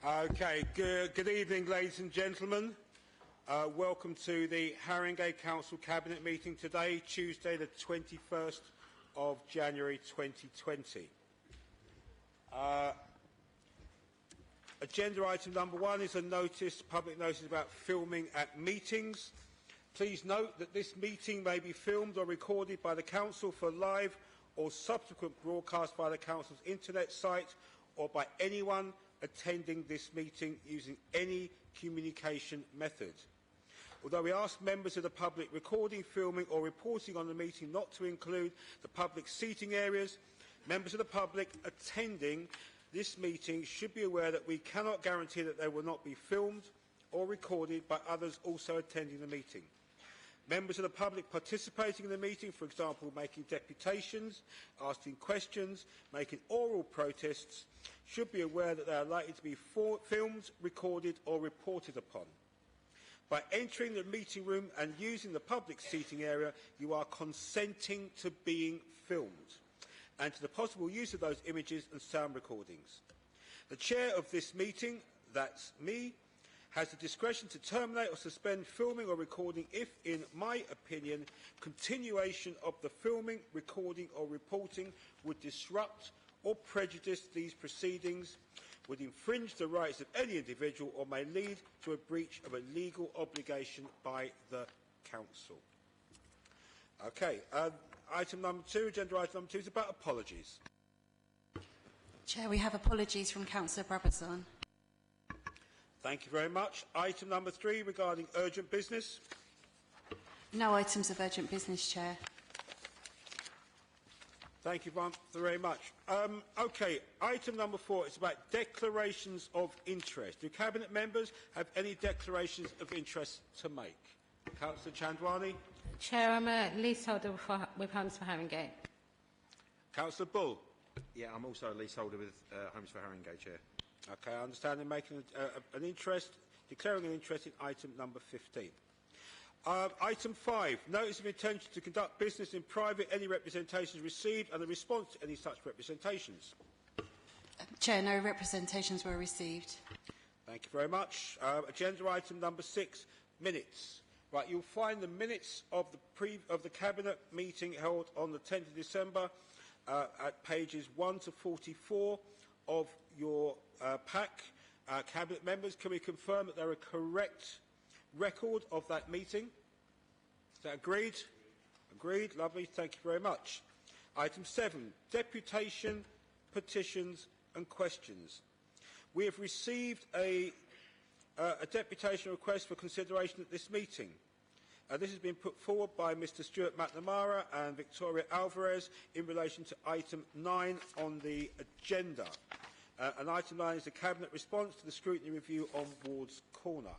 Okay, good evening, ladies and gentlemen. Welcome to the Haringey Council Cabinet meeting today, Tuesday the 21st of January 2020. Agenda item number 1 is a public notice about filming at meetings. Please note that this meeting may be filmed or recorded by the Council for live or subsequent broadcast by the Council's internet site or by anyone attending this meeting using any communication method. Although we ask members of the public recording, filming or reporting on the meeting not to include the public seating areas, members of the public attending this meeting should be aware that we cannot guarantee that they will not be filmed or recorded by others also attending the meeting. Members of the public participating in the meeting, for example, making deputations, asking questions, making oral protests, should be aware that they are likely to be filmed, recorded or reported upon. By entering the meeting room and using the public seating area, you are consenting to being filmed and to the possible use of those images and sound recordings. The chair of this meeting, that's me, has the discretion to terminate or suspend filming or recording if, in my opinion, continuation of the filming, recording or reporting would disrupt or prejudice these proceedings, would infringe the rights of any individual or may lead to a breach of a legal obligation by the Council. Okay, item number 2, agenda item number 2 is about apologies. Chair, we have apologies from Councillor Brabazon. Thank you very much. Item number 3 regarding urgent business. No items of urgent business, Chair. Thank you very much. Okay, item number 4 is about declarations of interest. Do Cabinet members have any declarations of interest to make? Councillor Chandwani. Chair, I'm a leaseholder with Homes for Haringey. Councillor Bull. Yeah, I'm also a leaseholder with Homes for Haringey, Chair. Okay, I understand they're making declaring an interest in item number 15. Item 5, notice of intention to conduct business in private, any representations received and the response to any such representations. Chair, no representations were received. Thank you very much. Agenda item number 6, minutes. Right, you'll find the minutes of the Cabinet meeting held on the 10th of December at pages 1 to 44 of your pack. Cabinet members, can we confirm that they're a correct record of that meeting? Is that agreed? Agreed. Lovely. Thank you very much. Item 7, deputation, petitions and questions. We have received a deputation request for consideration at this meeting. This has been put forward by Mr Stuart McNamara and Victoria Alvarez in relation to item 9 on the agenda. And item 9 is the Cabinet response to the scrutiny review on Ward's Corner.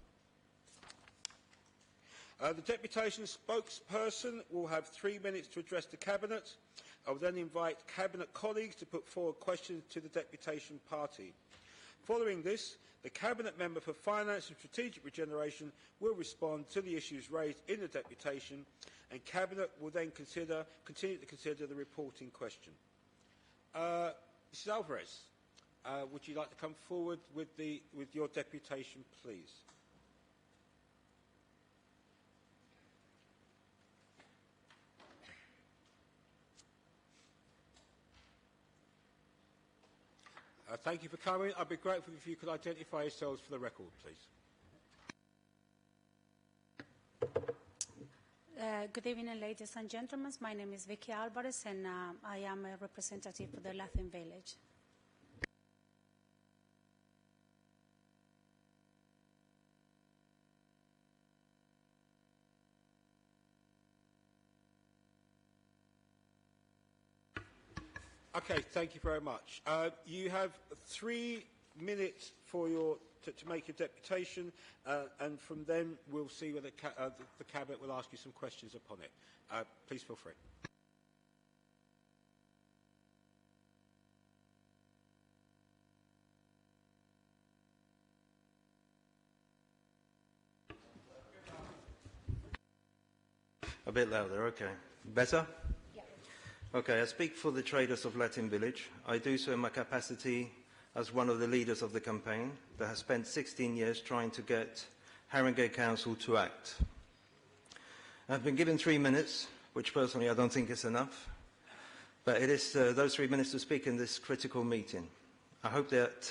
The deputation spokesperson will have 3 minutes to address the Cabinet. I will then invite Cabinet colleagues to put forward questions to the deputation party. Following this, the Cabinet member for Finance and Strategic Regeneration will respond to the issues raised in the deputation, and Cabinet will then continue to consider the reporting question. Mrs Alvarez, would you like to come forward with your deputation, please? Thank you for coming. I'd be grateful if you could identify yourselves for the record, please. Good evening, ladies and gentlemen. My name is Vicky Alvarez, and I am a representative for the Latin Village. Okay, thank you very much. You have 3 minutes for to make your deputation, and from then we'll see whether the Cabinet will ask you some questions upon it. Please feel free. A bit louder, okay. Better? Okay, I speak for the traders of Latin Village. I do so in my capacity as one of the leaders of the campaign that has spent 16 years trying to get Haringey Council to act. I've been given 3 minutes, which personally I don't think is enough, but it is those 3 minutes to speak in this critical meeting. I hope that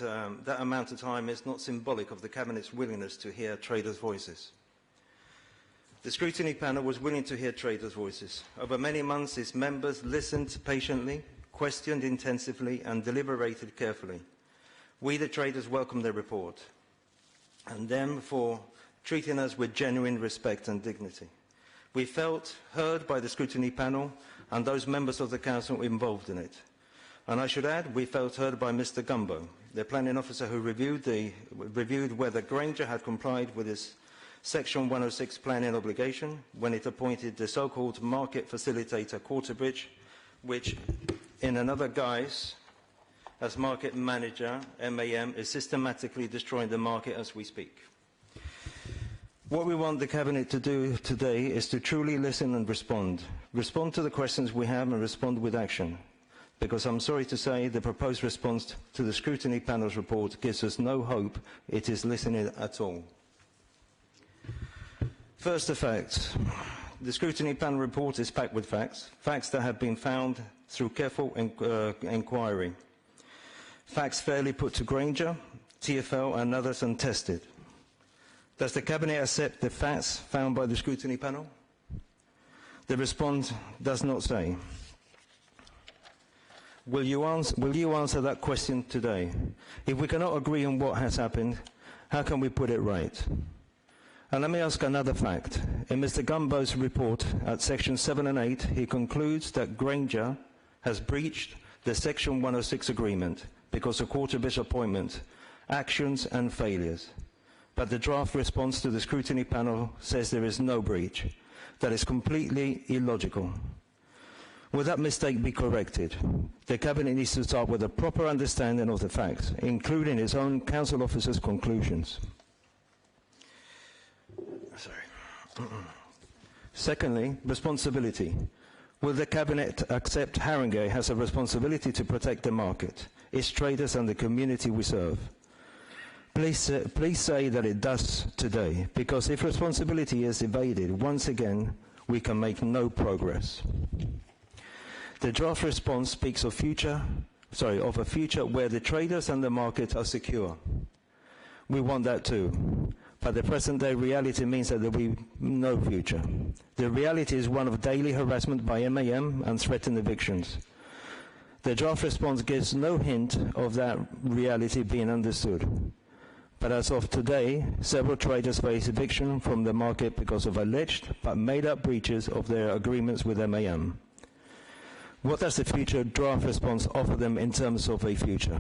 that amount of time is not symbolic of the Cabinet's willingness to hear traders' voices. The scrutiny panel was willing to hear traders' voices. Over many months, its members listened patiently, questioned intensively, and deliberated carefully. We, the traders, welcomed their report, and them for treating us with genuine respect and dignity. We felt heard by the scrutiny panel and those members of the Council involved in it. And I should add, we felt heard by Mr. Gumbo, the planning officer who reviewed whether Granger had complied with his Section 106 planning obligation when it appointed the so-called market facilitator Quarterbridge, which, in another guise, as market manager, MAM, is systematically destroying the market as we speak. What we want the Cabinet to do today is to truly listen and respond. Respond to the questions we have and respond with action. Because I'm sorry to say the proposed response to the scrutiny panel's report gives us no hope it is listening at all. First, the facts. The scrutiny panel report is packed with facts, facts that have been found through careful inquiry, facts fairly put to Granger, TfL and others and tested. Does the Cabinet accept the facts found by the scrutiny panel? The response does not say. Will you answer that question today? If we cannot agree on what has happened, how can we put it right? And let me ask another fact. In Mr. Gumbo's report at Section 7 and 8, he concludes that Granger has breached the Section 106 agreement because of Quarterbridge appointment, actions and failures. But the draft response to the scrutiny panel says there is no breach. That is completely illogical. Will that mistake be corrected? The Cabinet needs to start with a proper understanding of the facts, including its own Council officers' conclusions. Secondly, responsibility. Will the Cabinet accept Haringey has a responsibility to protect the market, its traders and the community we serve? Please say that it does today, because if responsibility is evaded, once again, we can make no progress. The draft response speaks of a future where the traders and the market are secure. We want that too. But the present-day reality means that there will be no future. The reality is one of daily harassment by MAM and threatened evictions. The draft response gives no hint of that reality being understood. But as of today, several traders face eviction from the market because of alleged but made-up breaches of their agreements with MAM. What does the future draft response offer them in terms of a future?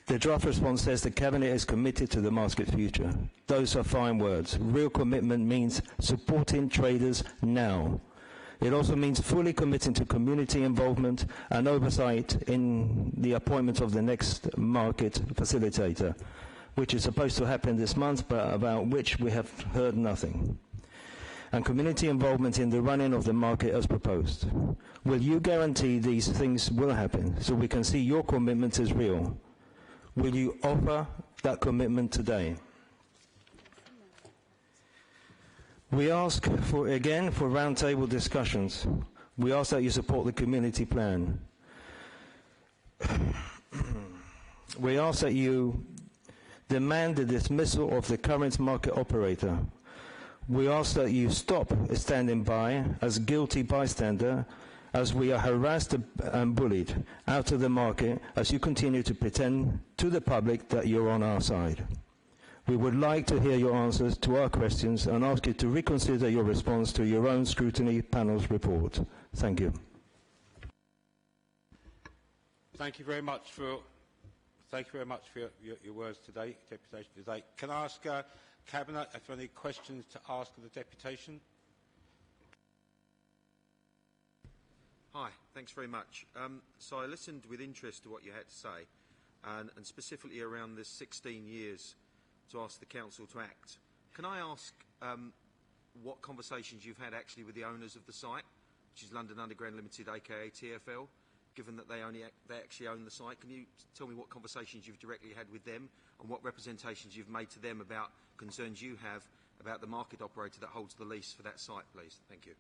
The draft response says the Cabinet is committed to the market future. Those are fine words. Real commitment means supporting traders now. It also means fully committing to community involvement and oversight in the appointment of the next market facilitator, which is supposed to happen this month, but about which we have heard nothing. And community involvement in the running of the market as proposed. Will you guarantee these things will happen so we can see your commitment is real? Will you offer that commitment today? We ask for roundtable discussions. We ask that you support the community plan. We ask that you demand the dismissal of the current market operator. We ask that you stop standing by as guilty bystander as we are harassed and bullied out of the market as you continue to pretend to the public that you're on our side. We would like to hear your answers to our questions and ask you to reconsider your response to your own scrutiny panel's report. Thank you. Thank you very much for your words today, Deputation today. Can I ask Cabinet if there are any questions to ask of the Deputation? Hi, thanks very much. So I listened with interest to what you had to say, and specifically around the 16 years to ask the Council to act. Can I ask what conversations you've had actually with the owners of the site, which is London Underground Limited, aka TfL, given that they actually own the site? Can you tell me what conversations you've directly had with them and what representations you've made to them about concerns you have about the market operator that holds the lease for that site, please? Thank you.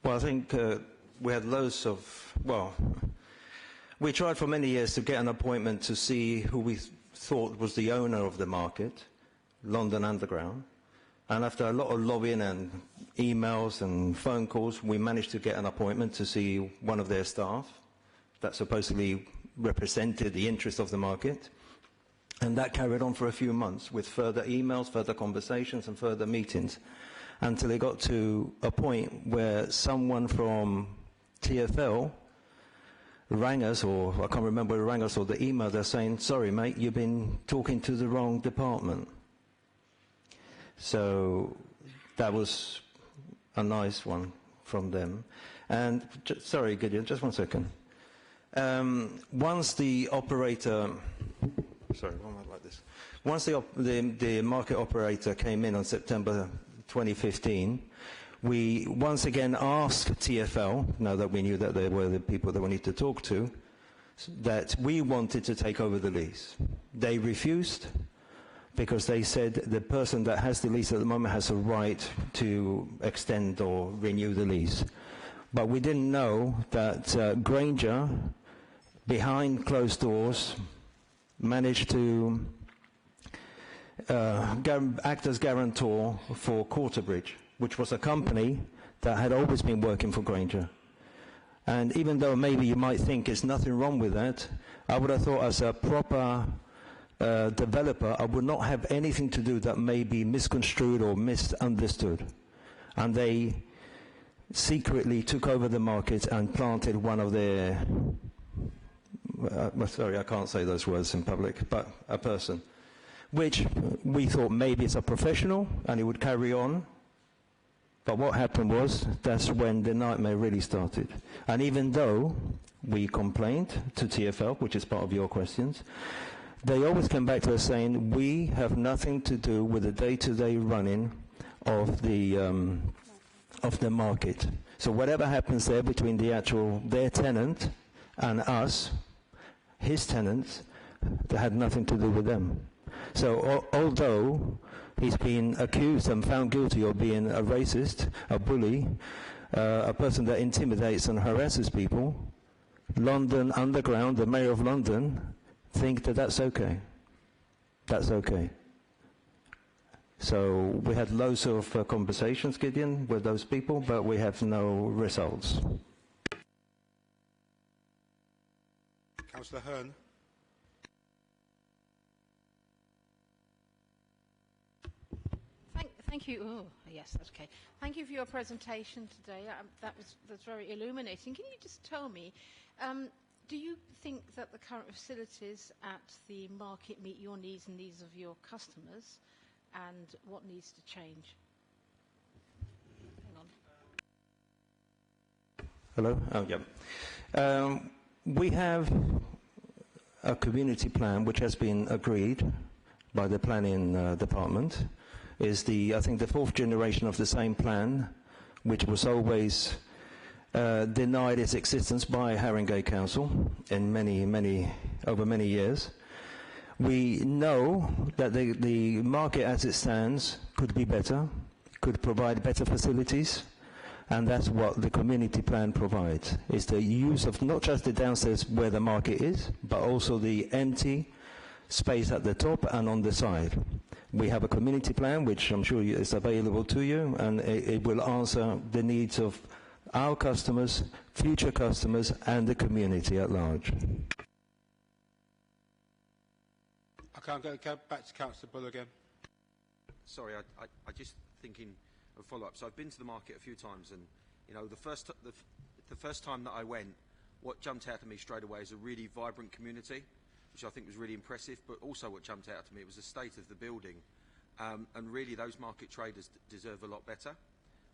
Well, I think we had loads of, well, we tried for many years to get an appointment to see who we thought was the owner of the market, London Underground. And after a lot of lobbying and emails and phone calls, we managed to get an appointment to see one of their staff that supposedly represented the interest of the market. And that carried on for a few months with further emails, further conversations and further meetings, until it got to a point where someone from TfL rang us, or I can't remember who rang us, or the email, they're saying, sorry mate, you've been talking to the wrong department. So that was a nice one from them. And, sorry Gideon, just 1 second. Once the operator, sorry, why am I like this? Once the market operator came in on September 2015, we once again asked TfL, now that we knew that they were the people that we need to talk to, that we wanted to take over the lease. They refused because they said the person that has the lease at the moment has a right to extend or renew the lease. But we didn't know that Granger, behind closed doors, managed to act as guarantor for Quarterbridge, which was a company that had always been working for Granger. And even though maybe you might think there's nothing wrong with that, I would have thought as a proper developer, I would not have anything to do that may be misconstrued or misunderstood. And they secretly took over the market and planted one of their, sorry, I can't say those words in public, but a person, which we thought maybe it's a professional and it would carry on. But what happened was, that's when the nightmare really started. And even though we complained to TfL, which is part of your questions, they always came back to us saying, we have nothing to do with the day-to-day running of the market. So whatever happens there between their tenant and us, his tenants, that had nothing to do with them. So although he's been accused and found guilty of being a racist, a bully, a person that intimidates and harasses people, London Underground, the Mayor of London, think that that's okay. That's okay. So we had loads of conversations, Gideon, with those people, but we have no results. Councillor Hearn. Thank you. Oh, yes, that's okay. Thank you for your presentation today. That's very illuminating. Can you just tell me, do you think that the current facilities at the market meet your needs and needs of your customers, and what needs to change? Hang on. Hello? Oh, yeah. We have a community plan which has been agreed by the planning department. Is I think the fourth generation of the same plan, which was always denied its existence by Haringey Council in over many years. We know that the market as it stands could be better, could provide better facilities, and that's what the community plan provides. It's the use of not just the downstairs where the market is, but also the empty space at the top and on the side. We have a community plan which I'm sure is available to you, and it will answer the needs of our customers, future customers, and the community at large. Okay, I'm going to go back to Councillor Bull again. Sorry, I just thinking of follow-up. So I've been to the market a few times, and you know, the first time that I went, what jumped out at me straight away is a really vibrant community, which I think was really impressive, but also what jumped out to me was the state of the building. And really those market traders deserve a lot better.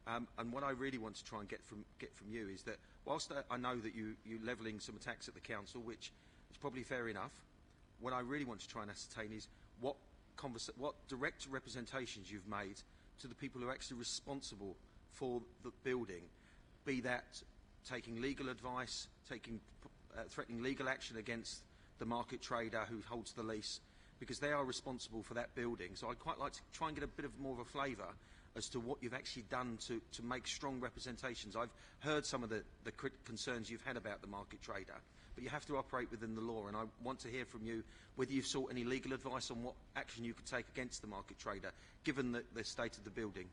And what I really want to try and get from you is that whilst I know that you're levelling some attacks at the council, which is probably fair enough, what I really want to try and ascertain is what direct representations you've made to the people who are actually responsible for the building, be that taking legal advice, threatening legal action against the market trader who holds the lease, because they are responsible for that building. So I'd quite like to try and get a bit of more of a flavour as to what you've actually done to make strong representations. I've heard some of the concerns you've had about the market trader, but you have to operate within the law, and I want to hear from you whether you've sought any legal advice on what action you could take against the market trader, given the state of the building.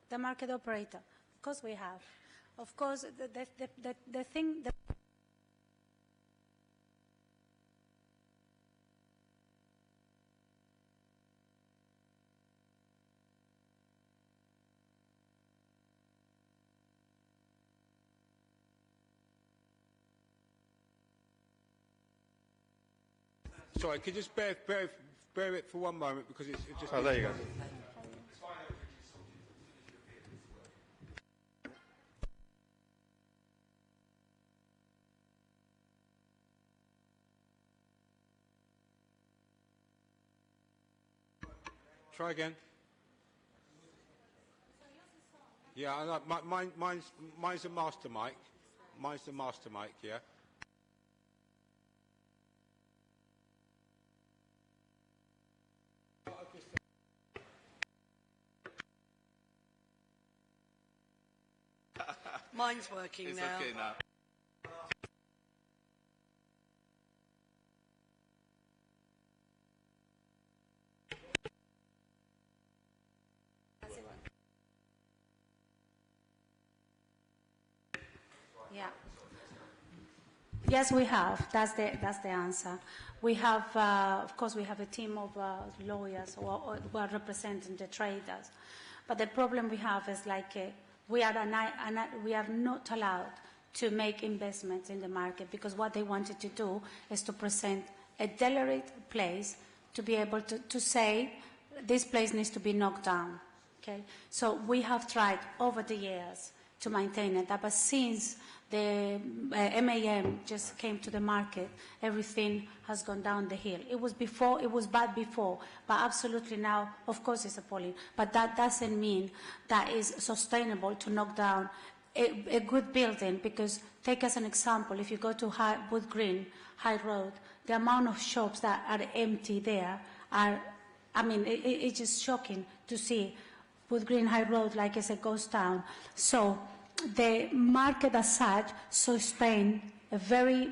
The market operator, of course we have. Of course, the thing... Sorry, could you just bear it for one moment, because it's just... Oh, there you go. Try again. Yeah, I know. Mine's a master mic. Mine's the master mic, yeah. Mine's working It's now. okay now. Yeah. Yes, we have. That's the answer. We have, of course, we have a team of lawyers who are representing the traders. But the problem we have is we are not allowed to make investments in the market, because what they wanted to do is to present a deliberate place to be able to say this place needs to be knocked down. Okay? So we have tried over the years to maintain it, but since the MAM just came to the market, everything has gone down the hill. It was bad before, but absolutely now, of course, it's appalling. But that doesn't mean that is sustainable to knock down a good building, because take as an example, if you go to Wood Green, High Road, the amount of shops that are empty there it's just shocking to see Wood Green, High Road like it's a ghost town. So the market as such sustained a very,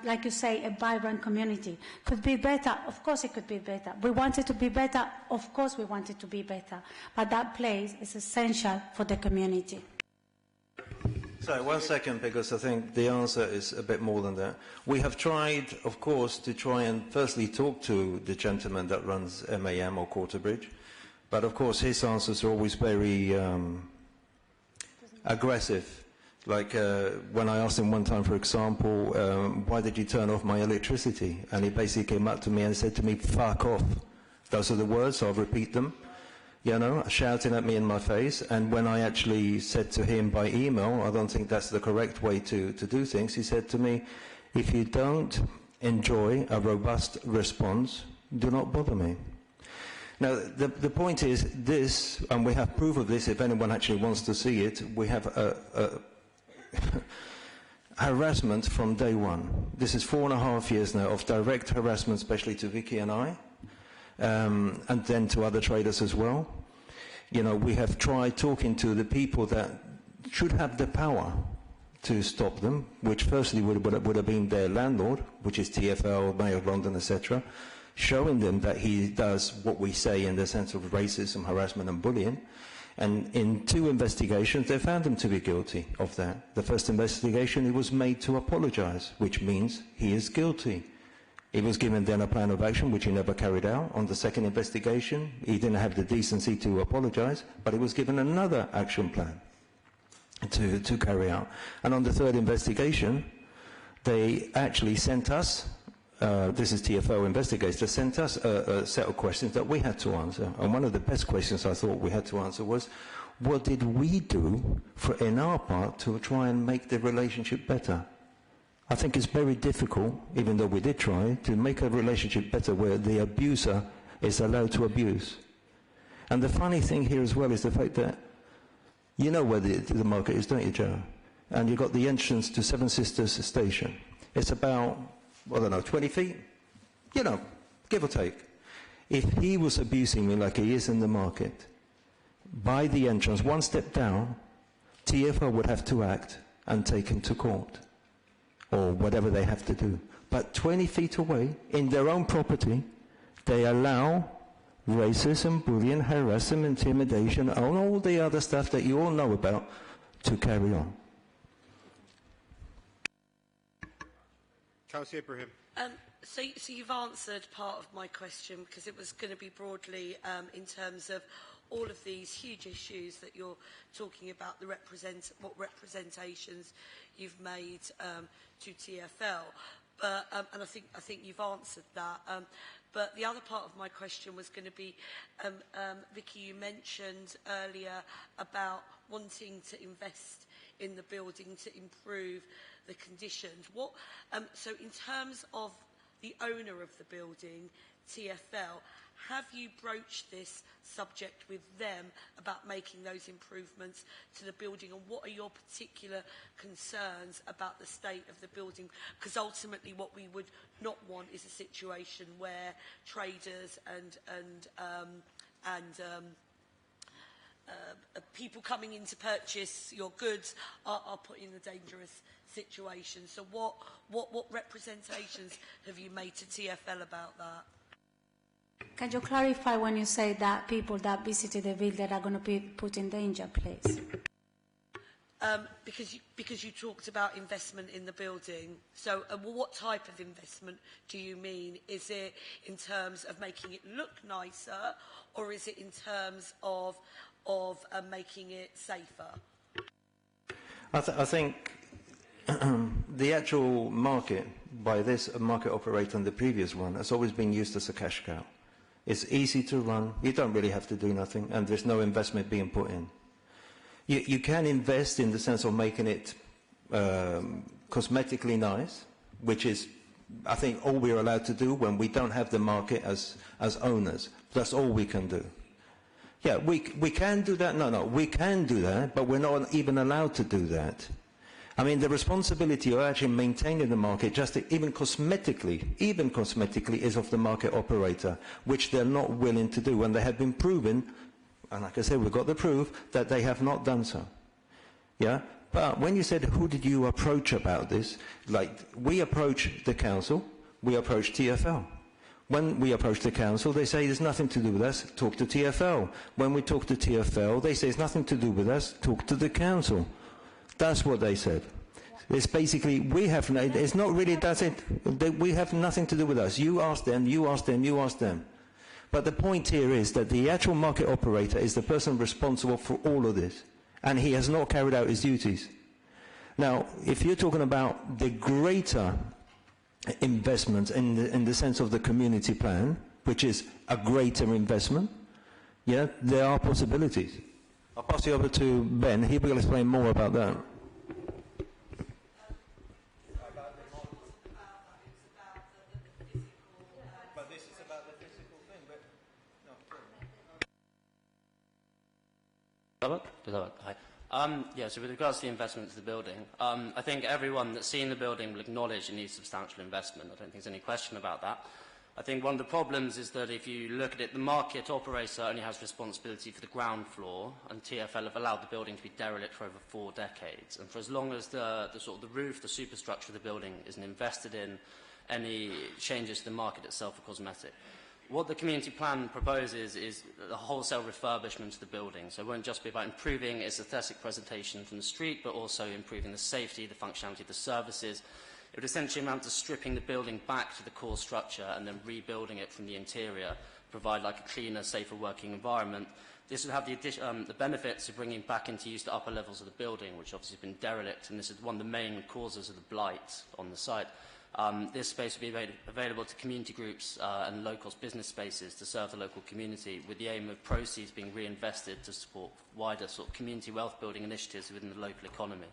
like you say, a vibrant community. Could be better? Of course it could be better. We want it to be better? Of course we want it to be better. But that place is essential for the community. So, 1 second, because I think the answer is a bit more than that. We have tried, of course, to try and firstly talk to the gentleman that runs MAM or Quarterbridge, but of course his answers are always very aggressive. Like when I asked him one time, for example, why did you turn off my electricity? And he basically came up to me and said to me, fuck off. Those are the words, so I'll repeat them. You know, shouting at me in my face. And when I actually said to him by email, I don't think that's the correct way to do things, he said to me, if you don't enjoy a robust response, do not bother me. Now, the point is this, and we have proof of this if anyone actually wants to see it, we have harassment from day one. This is 4.5 years now of direct harassment, especially to Vicky and I. And then to other traders as well. You know, we have tried talking to the people that should have the power to stop them, which firstly would have been their landlord, which is TfL, Mayor of London, etc., showing them that he does what we say in the sense of racism, harassment and bullying. And in 2 investigations, they found him to be guilty of that. The first investigation, he was made to apologize, which means he is guilty. He was given then a plan of action, which he never carried out. On the second investigation, he didn't have the decency to apologize, but he was given another action plan to carry out. And on the third investigation, they actually sent us, this is TfL investigators, they sent us a set of questions that we had to answer. And one of the best questions I thought we had to answer was, what did we do in our part to try and make the relationship better? I think it's very difficult, even though we did try, to make a relationship better where the abuser is allowed to abuse. And the funny thing here as well is the fact that You know where the market is, don't you, Joe? And you've got the entrance to Seven Sisters Station. It's about, I don't know, 20 feet? You know, give or take. If he was abusing me like he is in the market, by the entrance, one step down, TfL would have to act and take him to court, or whatever they have to do. But 20 feet away, in their own property, they allow racism, bullying, harassment, intimidation, and all the other stuff that you all know about to carry on. Councillor Ibrahim. So you've answered part of my question, because it was going to be broadly in terms of all of these huge issues that you're talking about, what representations you've made to TfL. But, and I think you've answered that. But the other part of my question was going to be, Vicky, you mentioned earlier about wanting to invest in the building to improve the conditions. So in terms of the owner of the building, TfL, have you broached this subject with them about making those improvements to the building, and what are your particular concerns about the state of the building? Because ultimately what we would not want is a situation where traders and people coming in to purchase your goods are put in a dangerous situation. So what representations have you made to TfL about that? Can you clarify when you say that people that visited the building are going to be put in danger, please? Because you talked about investment in the building. So what type of investment do you mean? Is it in terms of making it look nicer, or is it in terms of making it safer? I think the actual market by this market operator and the previous one has always been used as a cash cow. It's easy to run, you don't really have to do nothing, and there's no investment being put in. You can invest in the sense of making it cosmetically nice, which is, I think, all we're allowed to do when we don't have the market as owners. That's all we can do. Yeah, we can do that. No, we can do that, but we're not even allowed to do that. I mean, the responsibility of actually maintaining the market, just even cosmetically, is of the market operator, which they're not willing to do. And they have been proven, and like I said, we've got the proof, that they have not done so. Yeah? But when you said, who did you approach about this? Like, we approach the council, we approach TfL. When we approach the council, they say there's nothing to do with us, talk to TfL. When we talk to TfL, they say it's nothing to do with us, talk to the council. That's what they said. It's basically, it's not really, that's it. We have nothing to do with us. You ask them, you ask them, you ask them. But the point here is that the actual market operator is the person responsible for all of this, and he has not carried out his duties. Now, if you're talking about the greater investment in the sense of the community plan, which is a greater investment, yeah, there are possibilities. I'll pass you over to Ben. He will explain more about that. But this is about the physical thing. Hi. So with regards to the investment to the building, I think everyone that's seen the building will acknowledge it needs substantial investment. I don't think there's any question about that. I think one of the problems is that if you look at it, the market operator only has responsibility for the ground floor, and TfL have allowed the building to be derelict for over 4 decades. And for as long as the roof, the superstructure of the building isn't invested in, any changes to the market itself are cosmetic. What the community plan proposes is a wholesale refurbishment of the building. So it won't just be about improving its aesthetic presentation from the street, but also improving the safety, the functionality of the services. It would essentially amount to stripping the building back to the core structure and then rebuilding it from the interior, provide like a cleaner, safer working environment. This would have the benefits of bringing back into use the upper levels of the building, which obviously have been derelict, and this is one of the main causes of the blight on the site. This space would be available to community groups and locals business spaces to serve the local community, with the aim of proceeds being reinvested to support wider community wealth building initiatives within the local economy.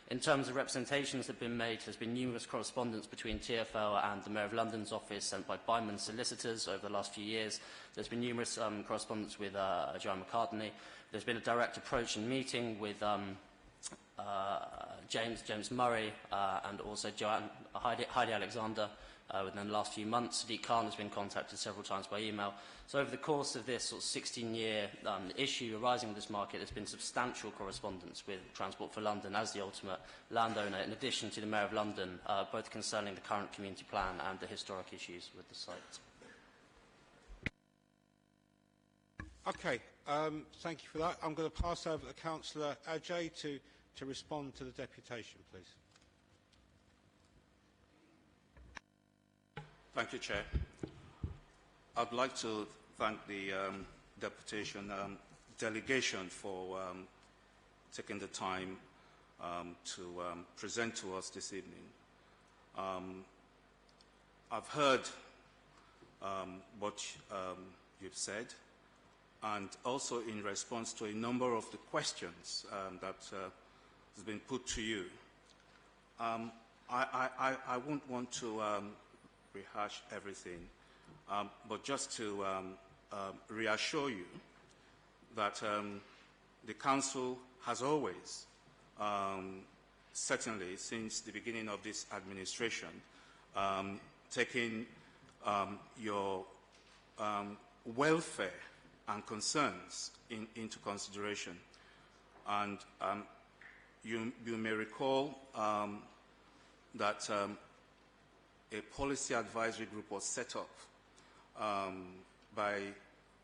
In terms of representations that have been made, there's been numerous correspondence between TfL and the Mayor of London's office sent by Byman solicitors over the last few years. There's been numerous correspondence with Joanne McCartney. There's been a direct approach and meeting with James Murray and also Heidi Alexander within the last few months. Sadiq Khan has been contacted several times by email. So over the course of this sort of 16-year issue arising with this market, there's been substantial correspondence with Transport for London as the ultimate landowner, in addition to the Mayor of London, both concerning the current community plan and the historic issues with the site. Okay, thank you for that. I'm going to pass over to Councillor Ajay to respond to the deputation, please. Thank you, Chair. I'd like to thank the deputation delegation for taking the time to present to us this evening. I've heard what you've said, and also in response to a number of the questions that has been put to you. I won't want to rehash everything, but just to reassure you that the Council has always, certainly since the beginning of this administration, taken your welfare and concerns into consideration. And you may recall that a policy advisory group was set up by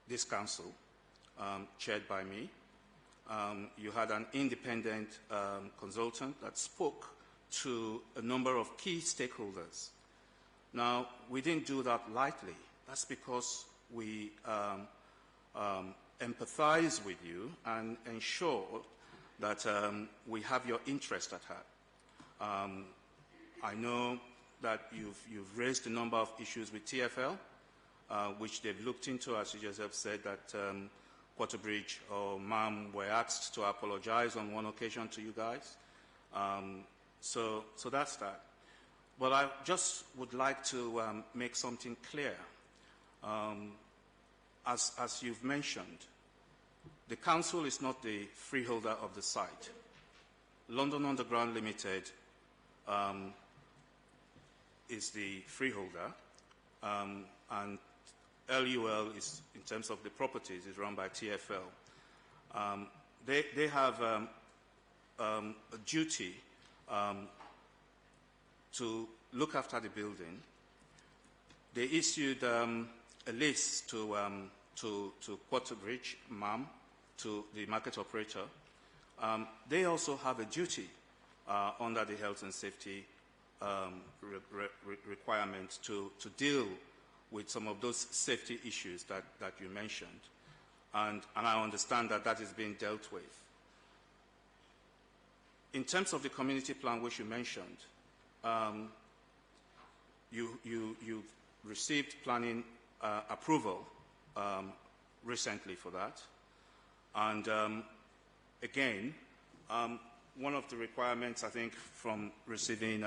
this council, chaired by me. You had an independent consultant that spoke to a number of key stakeholders. Now, we didn't do that lightly. That's because we empathize with you and ensure that we have your interest at heart. I know that you've raised a number of issues with TfL, which they've looked into, as you just have said, that Quarterbridge or MAM were asked to apologize on one occasion to you guys. So that's that. But I just would like to make something clear. As you've mentioned, the council is not the freeholder of the site. London Underground Limited is the freeholder, and LUL is, in terms of the properties, is run by TfL. They have a duty to look after the building. They issued a list to Quarterbridge, MAM, to the market operator. They also have a duty under the health and safety requirements to deal with some of those safety issues that you mentioned. And I understand that that is being dealt with. In terms of the community plan which you mentioned, you received planning approval recently for that. And again, one of the requirements, I think, from receiving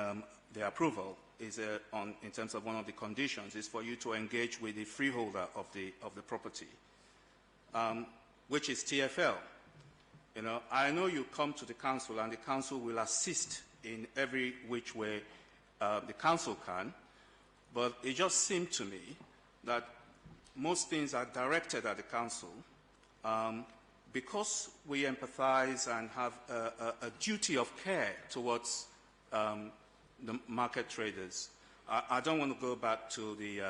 the approval is in terms of one of the conditions is for you to engage with the freeholder of the property, which is TfL. You know, I know you come to the council and the council will assist in every which way the council can, but it just seemed to me that most things are directed at the council because we empathize and have a duty of care towards the market traders. I don't want to go back to the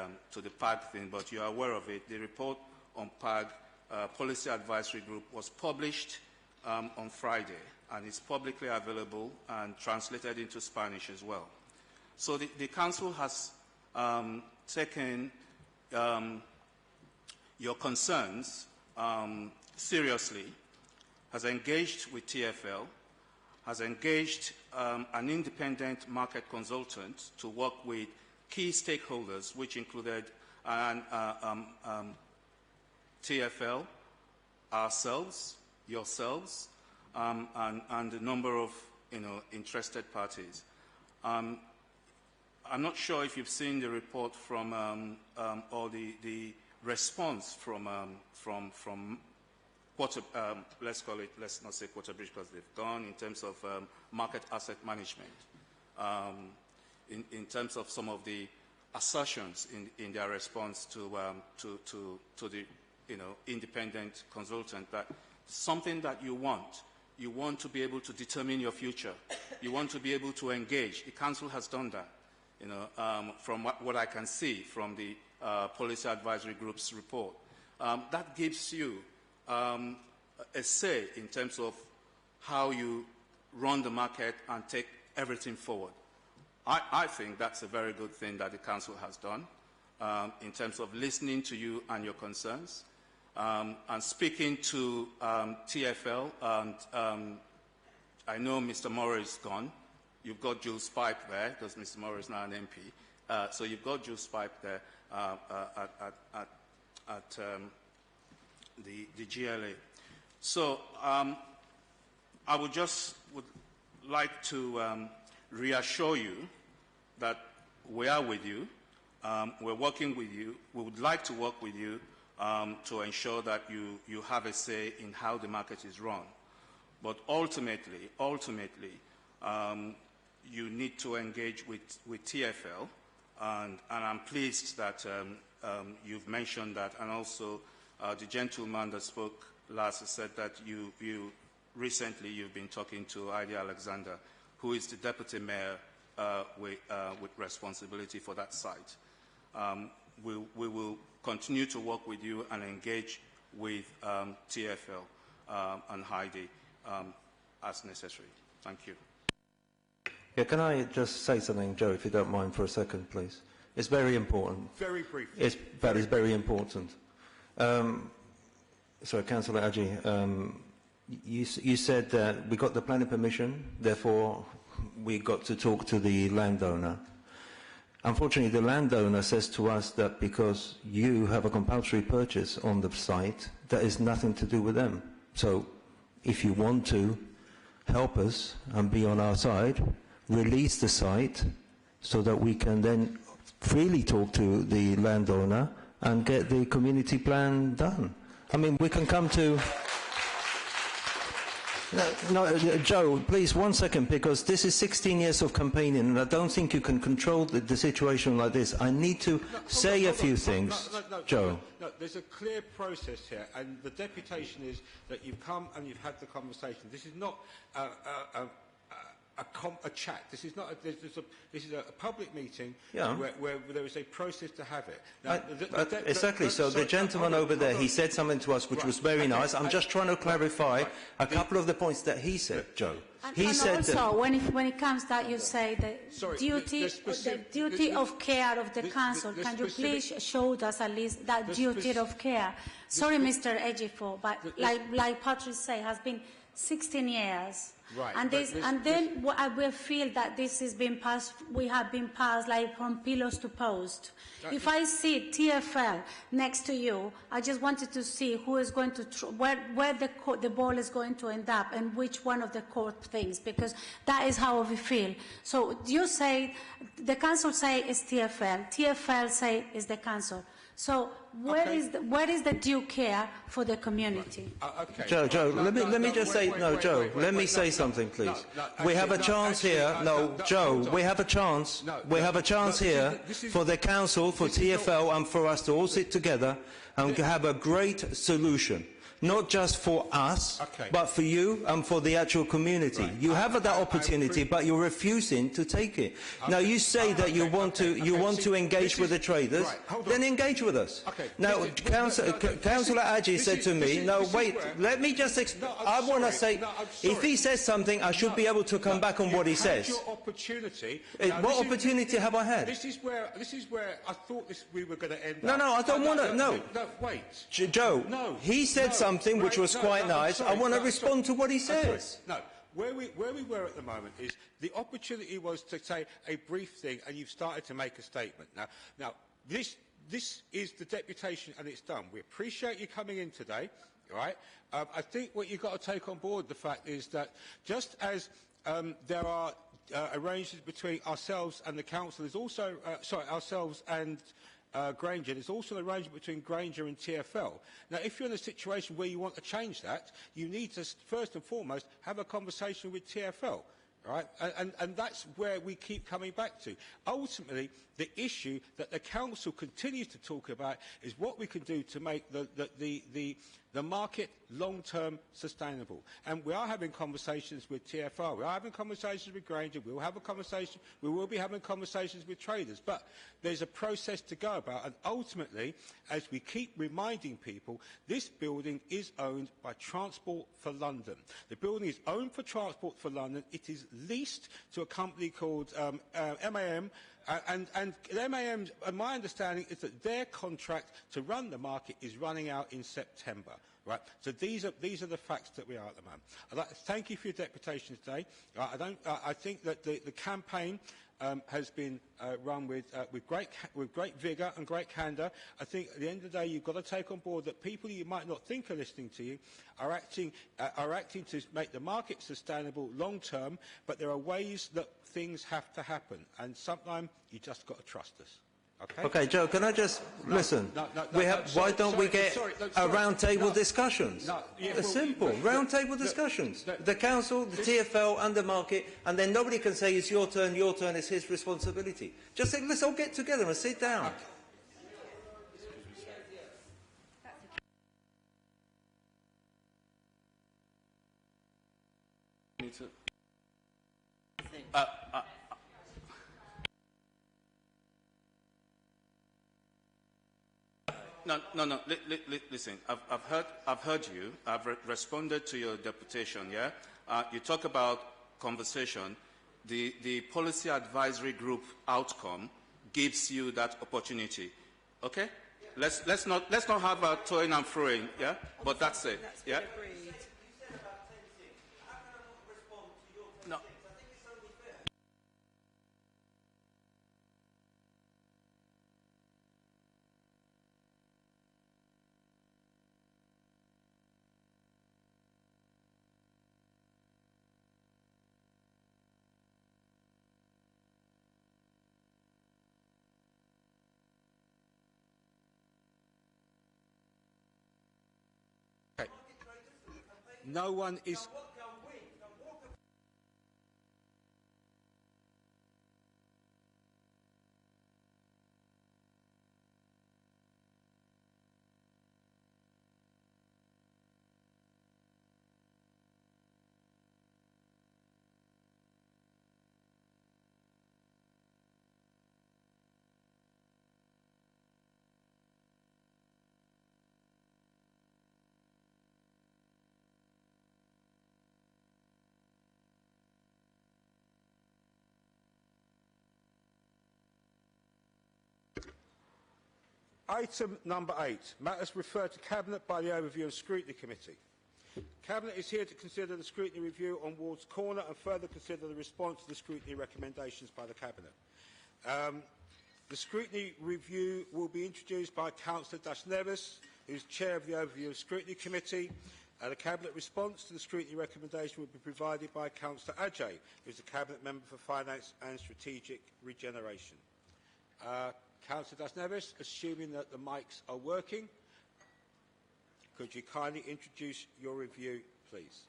PAG thing, but you are aware of it. The report on PAG, Policy Advisory Group, was published on Friday, and it's publicly available and translated into Spanish as well. So the council has taken your concerns seriously, has engaged with TfL, has engaged an independent market consultant to work with key stakeholders, which included TfL, ourselves, yourselves, and a number of interested parties. I'm not sure if you've seen the report from or the response from let's not say Quarterbridge because they've gone, in terms of market asset management, in terms of some of the assertions in their response to the independent consultant, that something that you want to be able to determine your future, you want to be able to engage. The council has done that, from what I can see from the Policy Advisory Group's report. That gives you a say in terms of how you run the market and take everything forward. I think that's a very good thing that the council has done, in terms of listening to you and your concerns, and speaking to TFL. And I know Mr. Morris is gone. You've got Jules Pipe there, because Mr. Morris is now an MP. So you've got Jules Pipe there at the GLA. So I would like to reassure you that we are with you. We're working with you. We would like to work with you to ensure that you have a say in how the market is run. But ultimately, you need to engage with TFL, and I'm pleased that you've mentioned that, and also the gentleman that spoke last said that recently you've been talking to Ida Alexander, who is the deputy mayor with responsibility for that site. We will continue to work with you and engage with TFL and Heidi as necessary. Thank you. Yeah, can I just say something, Joe, if you don't mind for a second, please? It's very important. Very briefly. It's very important. Sorry, Councillor Aji, you said that we got the planning permission, therefore we got to talk to the landowner. Unfortunately, the landowner says to us that because you have a compulsory purchase on the site, that is nothing to do with them. So if you want to help us and be on our side, release the site so that we can then freely talk to the landowner and get the community plan done. I mean, we can come to... No, Joe, please, 1 second, because this is 16 years of campaigning, and I don't think you can control the situation like this. I need to say a few things, Joe. No, there's a clear process here, and the deputation is that you've come and you've had the conversation. This is not a chat. This is not. This is a public meeting, yeah, where there is a process to have it. Now, exactly. So the gentleman over there, he said something to us which was very nice. I'm just trying to clarify a couple of the points that he said, Joe. He said also, when it comes that you say the duty of care of the council, can you please show us at least that duty of care? Sorry, Mr. Ejiofor, but like Patrick said, has been 16 years. Right. And then I will feel that this has been passed, we have been passed like from pillars to post. If I see TFL next to you, I just wanted to see who is going to, where the ball is going to end up and which one of the court things, because that is how we feel. So you say, the council say it's TFL, TFL say it's the council. So where is the due care for the community? Okay. Joe, let me just say, no, Joe, let me say something, please. We have a chance here. No, Joe, we have a chance. We have a chance here for the council, for TFL, and for us to all sit together and have a great solution. Not just for us, but for you and for the actual community. Right. You have that opportunity, but you're refusing to take it. Now you say that you want to engage with the traders, then engage with us. Now, Councillor Aji said to me, "No, wait, let me just. I want to say, if he says something, I should be able to come back on what he says." Your opportunity. What opportunity have I had? This is where I thought we were going to end. No, I don't want to. No, wait, Joe. No, he said something which was quite nice. I want to respond to what he says. No, where we were at the moment is the opportunity was to say a brief thing, and you've started to make a statement. Now this is the deputation, and it's done. We appreciate you coming in today. right? I think what you've got to take on board the fact is that just as there are arrangements between ourselves and the council, there's also, ourselves and Granger, there's also an arrangement between Granger and TfL. Now, if you're in a situation where you want to change that, you need to, first and foremost, have a conversation with TfL. Right? And that's where we keep coming back to. Ultimately, the issue that the council continues to talk about is what we can do to make the market long-term sustainable. And we are having conversations with TFR, we are having conversations with Granger, we will be having conversations with traders. But there's a process to go about, and ultimately, as we keep reminding people, this building is owned by Transport for London. The building is owned for Transport for London. It is leased to a company called MAM, and MAM, my understanding is that their contract to run the market is running out in September. Right? So these are the facts that we are at the moment. I'd like to thank you for your deputation today. I think that the campaign has been run with great vigour and great candour. I think at the end of the day, you've got to take on board that people you might not think are listening to you are acting to make the market sustainable long term. But there are ways that things have to happen, and sometimes you just got to trust us. Okay, Joe, can I just listen? Why don't we get a round-table discussions? It's simple, round-table discussions. The council, the TfL and the market, and then nobody can say it's your turn, it's his responsibility. Just say, let's all get together and sit down. No. Listen, I've heard you. I've responded to your deputation. Yeah. You talk about conversation. The policy advisory group outcome gives you that opportunity. Okay. Let's not have a toing and froing. Yeah. But that's it. Yeah. No. No one is... Item number 8, matters referred to Cabinet by the Overview and Scrutiny Committee. Cabinet is here to consider the scrutiny review on Ward's Corner and further consider the response to the scrutiny recommendations by the Cabinet. The scrutiny review will be introduced by Councillor Nevis, who is Chair of the Overview and Scrutiny Committee. The Cabinet response to the scrutiny recommendation will be provided by Councillor Ajay, who is the Cabinet Member for Finance and Strategic Regeneration. Councillor Nevis, assuming that the mics are working, could you kindly introduce your review, please?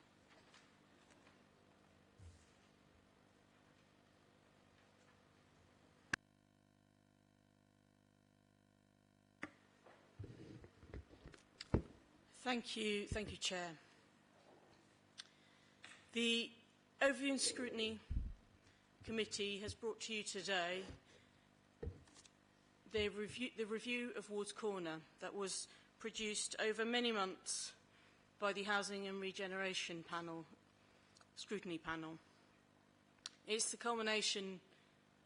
Thank you, Chair. The Overview and Scrutiny Committee has brought to you today the review of Ward's Corner that was produced over many months by the Housing and Regeneration Scrutiny Panel. It's the culmination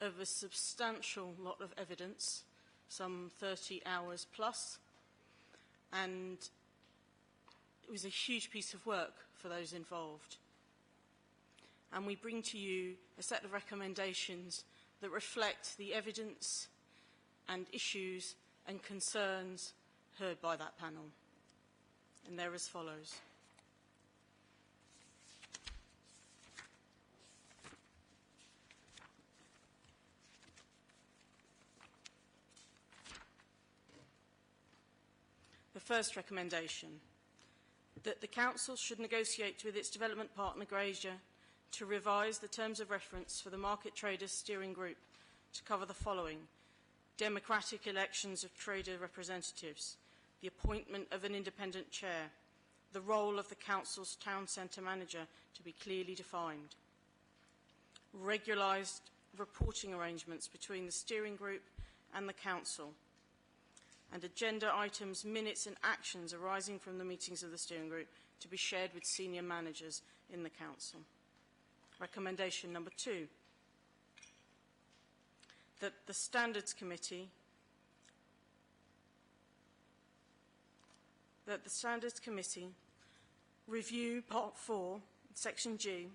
of a substantial lot of evidence, some 30 hours plus, and it was a huge piece of work for those involved. And we bring to you a set of recommendations that reflect the evidence and issues and concerns heard by that panel. and they're as follows. The first recommendation, that the Council should negotiate with its development partner, Granger, to revise the terms of reference for the Market Traders Steering Group to cover the following: democratic elections of trader representatives, the appointment of an independent chair, the role of the Council's town centre manager to be clearly defined, regularised reporting arrangements between the steering group and the Council, and agenda items, minutes and actions arising from the meetings of the steering group to be shared with senior managers in the Council. Recommendation number 2, that the Standards Committee review Part 4, Section G,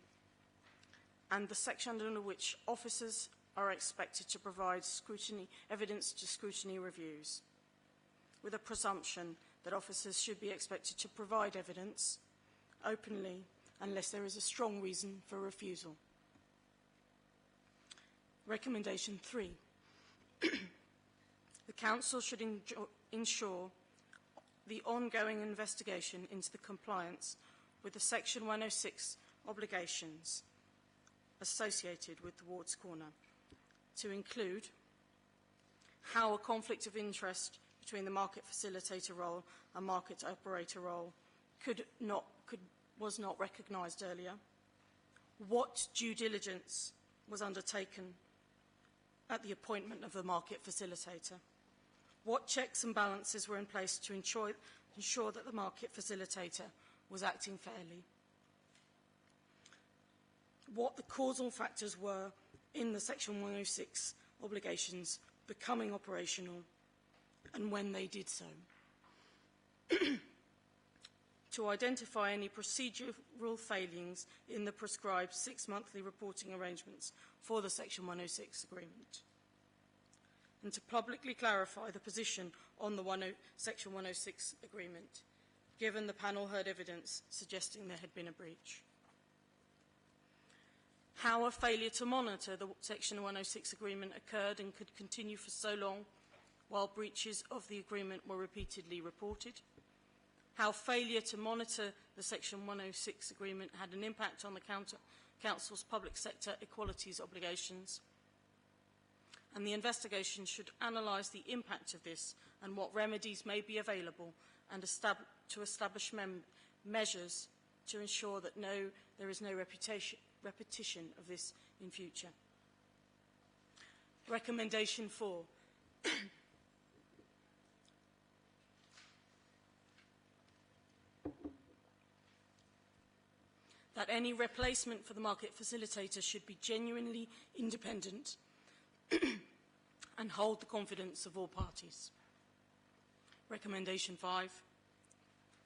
and the section under which officers are expected to provide evidence to scrutiny reviews, with a presumption that officers should be expected to provide evidence openly unless there is a strong reason for refusal. Recommendation 3. The Council should ensure the ongoing investigation into the compliance with the Section 106 obligations associated with the Wards Corner, to include how a conflict of interest between the market facilitator role and market operator role was not recognised earlier, what due diligence was undertaken at the appointment of the market facilitator, what checks and balances were in place to ensure that the market facilitator was acting fairly, what the causal factors were in the Section 106 obligations becoming operational and when they did so, to identify any procedural failings in the prescribed 6 monthly reporting arrangements for the Section 106 agreement, and to publicly clarify the position on the Section 106 agreement, given the panel heard evidence suggesting there had been a breach. How a failure to monitor the Section 106 agreement occurred and could continue for so long while breaches of the agreement were repeatedly reported. How failure to monitor the Section 106 agreement had an impact on the Council's public sector equalities obligations. And the investigation should analyse the impact of this and what remedies may be available, and to establish measures to ensure that there is no repetition of this in future. Recommendation 4. That any replacement for the market facilitator should be genuinely independent and hold the confidence of all parties. Recommendation 5.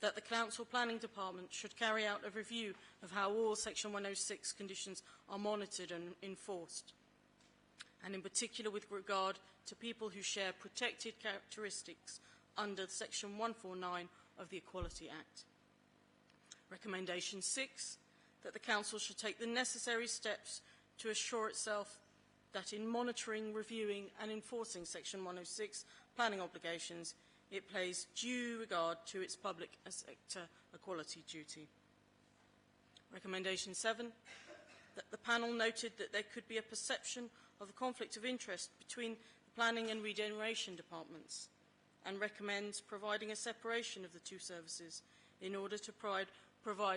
That the Council Planning Department should carry out a review of how all Section 106 conditions are monitored and enforced, and in particular with regard to people who share protected characteristics under Section 149 of the Equality Act. Recommendation 6. That the Council should take the necessary steps to assure itself that in monitoring, reviewing and enforcing Section 106 planning obligations, it pays due regard to its public sector equality duty. Recommendation 7. That the panel noted that there could be a perception of a conflict of interest between the planning and regeneration departments, and recommends providing a separation of the two services in order to provide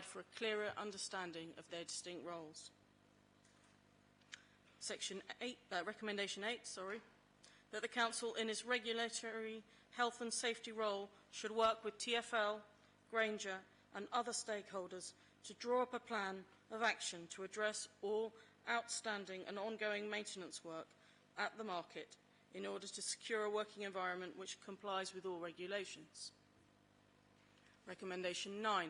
for a clearer understanding of their distinct roles. Recommendation 8, that the Council in its regulatory health and safety role should work with TfL, Granger and other stakeholders to draw up a plan of action to address all outstanding and ongoing maintenance work at the market in order to secure a working environment which complies with all regulations. Recommendation 9.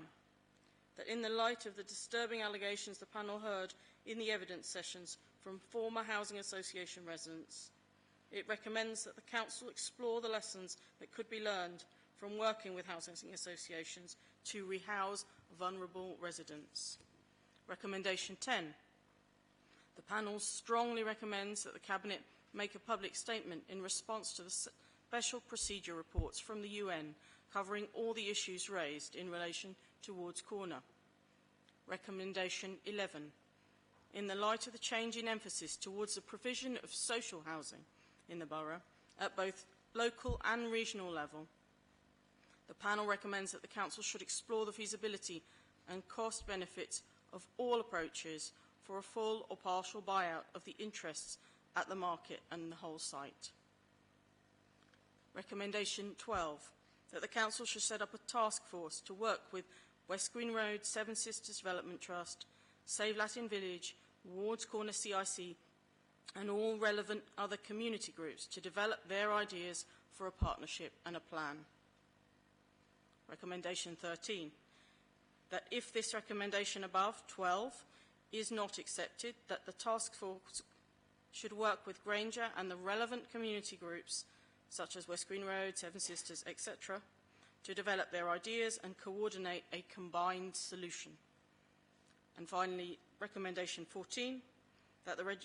That in the light of the disturbing allegations the panel heard in the evidence sessions from former housing association residents, it recommends that the Council explore the lessons that could be learned from working with housing associations to rehouse vulnerable residents. Recommendation 10. The panel strongly recommends that the Cabinet make a public statement in response to the special procedure reports from the UN covering all the issues raised in relation to Ward's Corner. Recommendation 11. In the light of the change in emphasis towards the provision of social housing in the borough at both local and regional level, the panel recommends that the Council should explore the feasibility and cost benefits of all approaches for a full or partial buyout of the interests at the market and the whole site. Recommendation 12, that the Council should set up a task force to work with West Green Road, Seven Sisters Development Trust, Save Latin Village, Ward's Corner CIC, and all relevant other community groups to develop their ideas for a partnership and a plan. Recommendation 13, that if this recommendation above, 12, is not accepted, that the task force should work with Granger and the relevant community groups, such as West Green Road, Seven Sisters, etc., to develop their ideas and coordinate a combined solution. And finally, recommendation 14, that the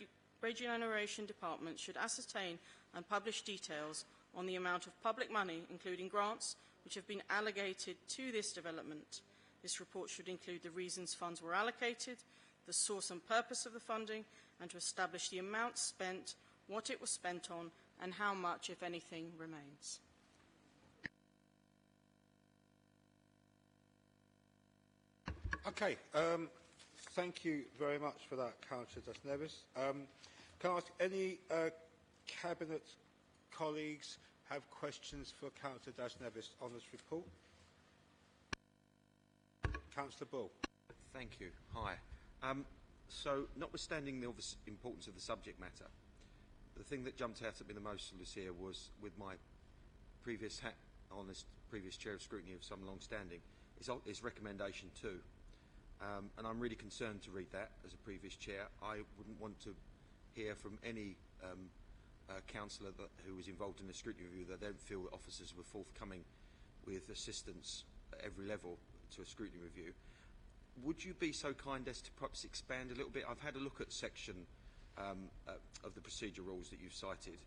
Regeneration Department should ascertain and publish details on the amount of public money, including grants, which have been allocated to this development. This report should include the reasons funds were allocated, the source and purpose of the funding, and to establish the amount spent, what it was spent on, and how much, if anything, remains. Okay, thank you very much for that, Councillor Das Neves. Can I ask any Cabinet colleagues have questions for Councillor Das Neves on this report? Councillor Bull. Thank you. Hi. So, notwithstanding the obvious importance of the subject matter, the thing that jumped out at me the most, Lucia, was with my previous hat on as previous Chair of Scrutiny of some long standing, is recommendation 2. And I'm really concerned to read that as a previous Chair. I wouldn't want to hear from any councillor who was involved in the scrutiny review that they don't feel that officers were forthcoming with assistance at every level to a scrutiny review. Would you be so kind as to perhaps expand a little bit? I've had a look at section of the procedure rules that you've cited,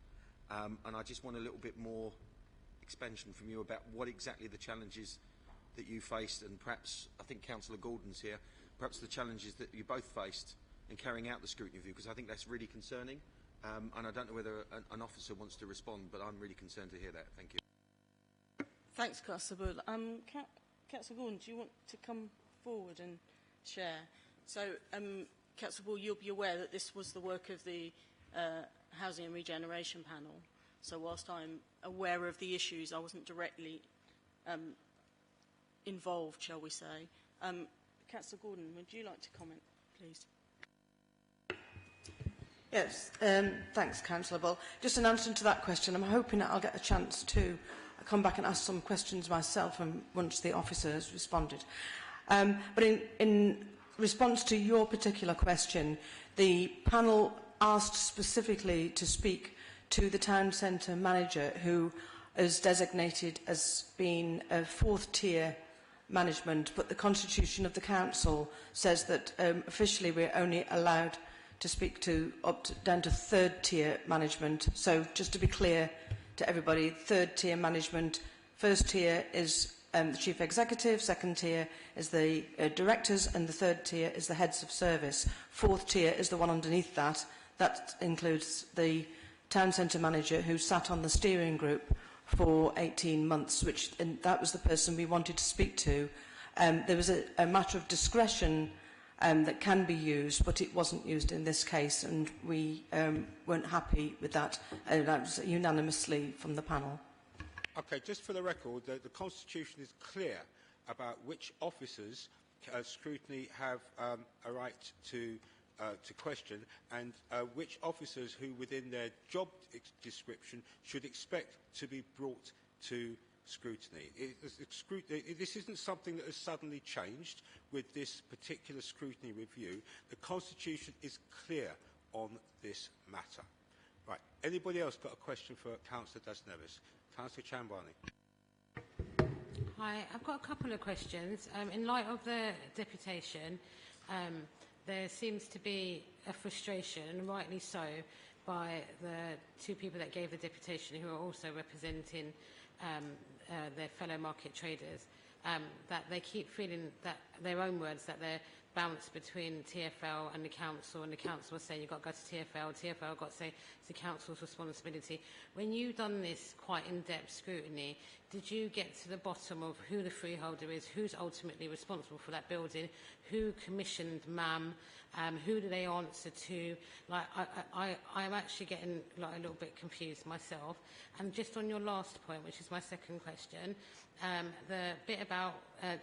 and I just want a little bit more expansion from you about what exactly the challenges that you faced, and perhaps, I think Councillor Gordon's here, perhaps the challenges that you both faced in carrying out the scrutiny review, because I think that's really concerning, and I don't know whether an officer wants to respond, but I'm really concerned to hear that. Thank you. Thanks, Councillor Bull. Councillor Gordon, do you want to come forward and share? So, Councillor Bull, you'll be aware that this was the work of the Housing and Regeneration Panel. So whilst I'm aware of the issues, I wasn't directly involved, shall we say. Councillor Gordon, would you like to comment, please? Yes, thanks, Councillor Bull. Just an answer to that question, I'm hoping that I'll get a chance to come back and ask some questions myself and once the officer has responded. But in response to your particular question, the panel asked specifically to speak to the town centre manager, who is designated as being a 4th tier management, but the constitution of the council says that officially we're only allowed to speak to down to 3rd tier management. So just to be clear to everybody, 3rd tier management, 1st tier is the chief executive, 2nd tier is the directors, and the 3rd tier is the heads of service. 4th tier is the one underneath that. That includes the town centre manager who sat on the steering group for 18 months, and that was the person we wanted to speak to. There was a matter of discretion that can be used, but it wasn't used in this case, and we weren't happy with that. That was unanimously from the panel. Okay, just for the record, the Constitution is clear about which officers scrutiny have a right to question, and which officers who within their job description should expect to be brought to scrutiny. This isn't something that has suddenly changed with this particular scrutiny review. The Constitution is clear on this matter. Right, anybody else got a question for Councillor Das Neves? Councillor Chambani. Hi, I've got a couple of questions. In light of the deputation, there seems to be a frustration, and rightly so, by the two people that gave the deputation who are also representing their fellow market traders, that they keep feeling that, their own words, that they're bounced between TfL and the council are saying you've got to go to TfL got to say it's the council's responsibility. When you've done this quite in-depth scrutiny, did you get to the bottom of who the freeholder is, who's ultimately responsible for that building, who commissioned MAM, who do they answer to? Like, I'm actually getting like a little bit confused myself. And just on your last point, which is my second question, the bit about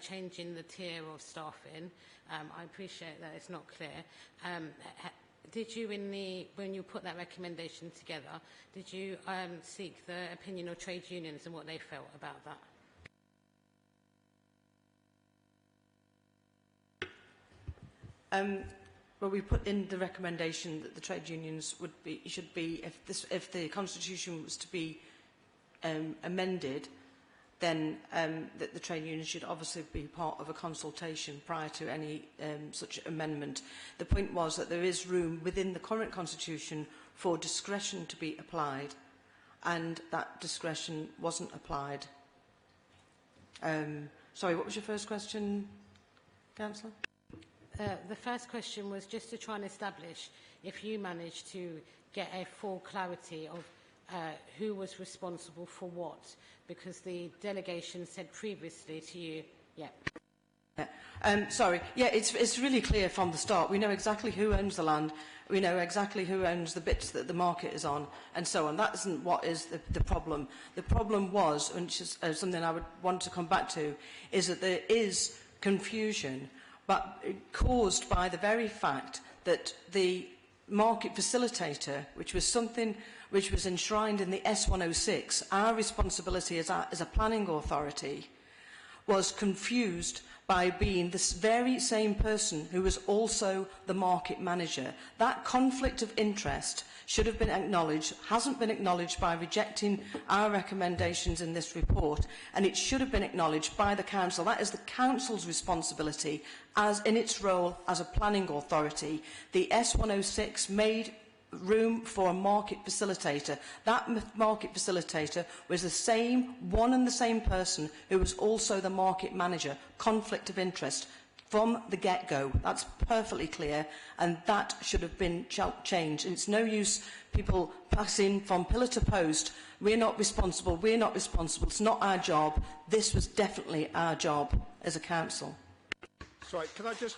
changing the tier of staffing, I appreciate that it's not clear. Did you, when you put that recommendation together, did you seek the opinion of trade unions and what they felt about that? Well, we put in the recommendation that the trade unions should be, if the constitution was to be amended, then that the trade union should obviously be part of a consultation prior to any such amendment. The point was that there is room within the current constitution for discretion to be applied, and that discretion wasn't applied. Sorry, what was your first question, Councillor? The first question was just to try and establish if you managed to get a full clarity of who was responsible for what, because the delegation said previously to you, sorry, it's really clear from the start. We know exactly who owns the land, we know exactly who owns the bits that the market is on, and so on. That isn't what is the problem. The problem was, and which is something I would want to come back to, is that there is confusion, but caused by the very fact that the market facilitator, which was something which was enshrined in the S106, our responsibility as a planning authority, was confused by being this very same person who was also the market manager. That conflict of interest should have been acknowledged, hasn't been acknowledged by rejecting our recommendations in this report, and it should have been acknowledged by the council. That is the council's responsibility as in its role as a planning authority. The S106 made room for a market facilitator. That market facilitator was the same, one and the same person who was also the market manager. Conflict of interest from the get-go. That's perfectly clear, and that should have been changed. And it's no use people passing from pillar to post. We're not responsible, it's not our job. This was definitely our job as a council. Sorry, can I just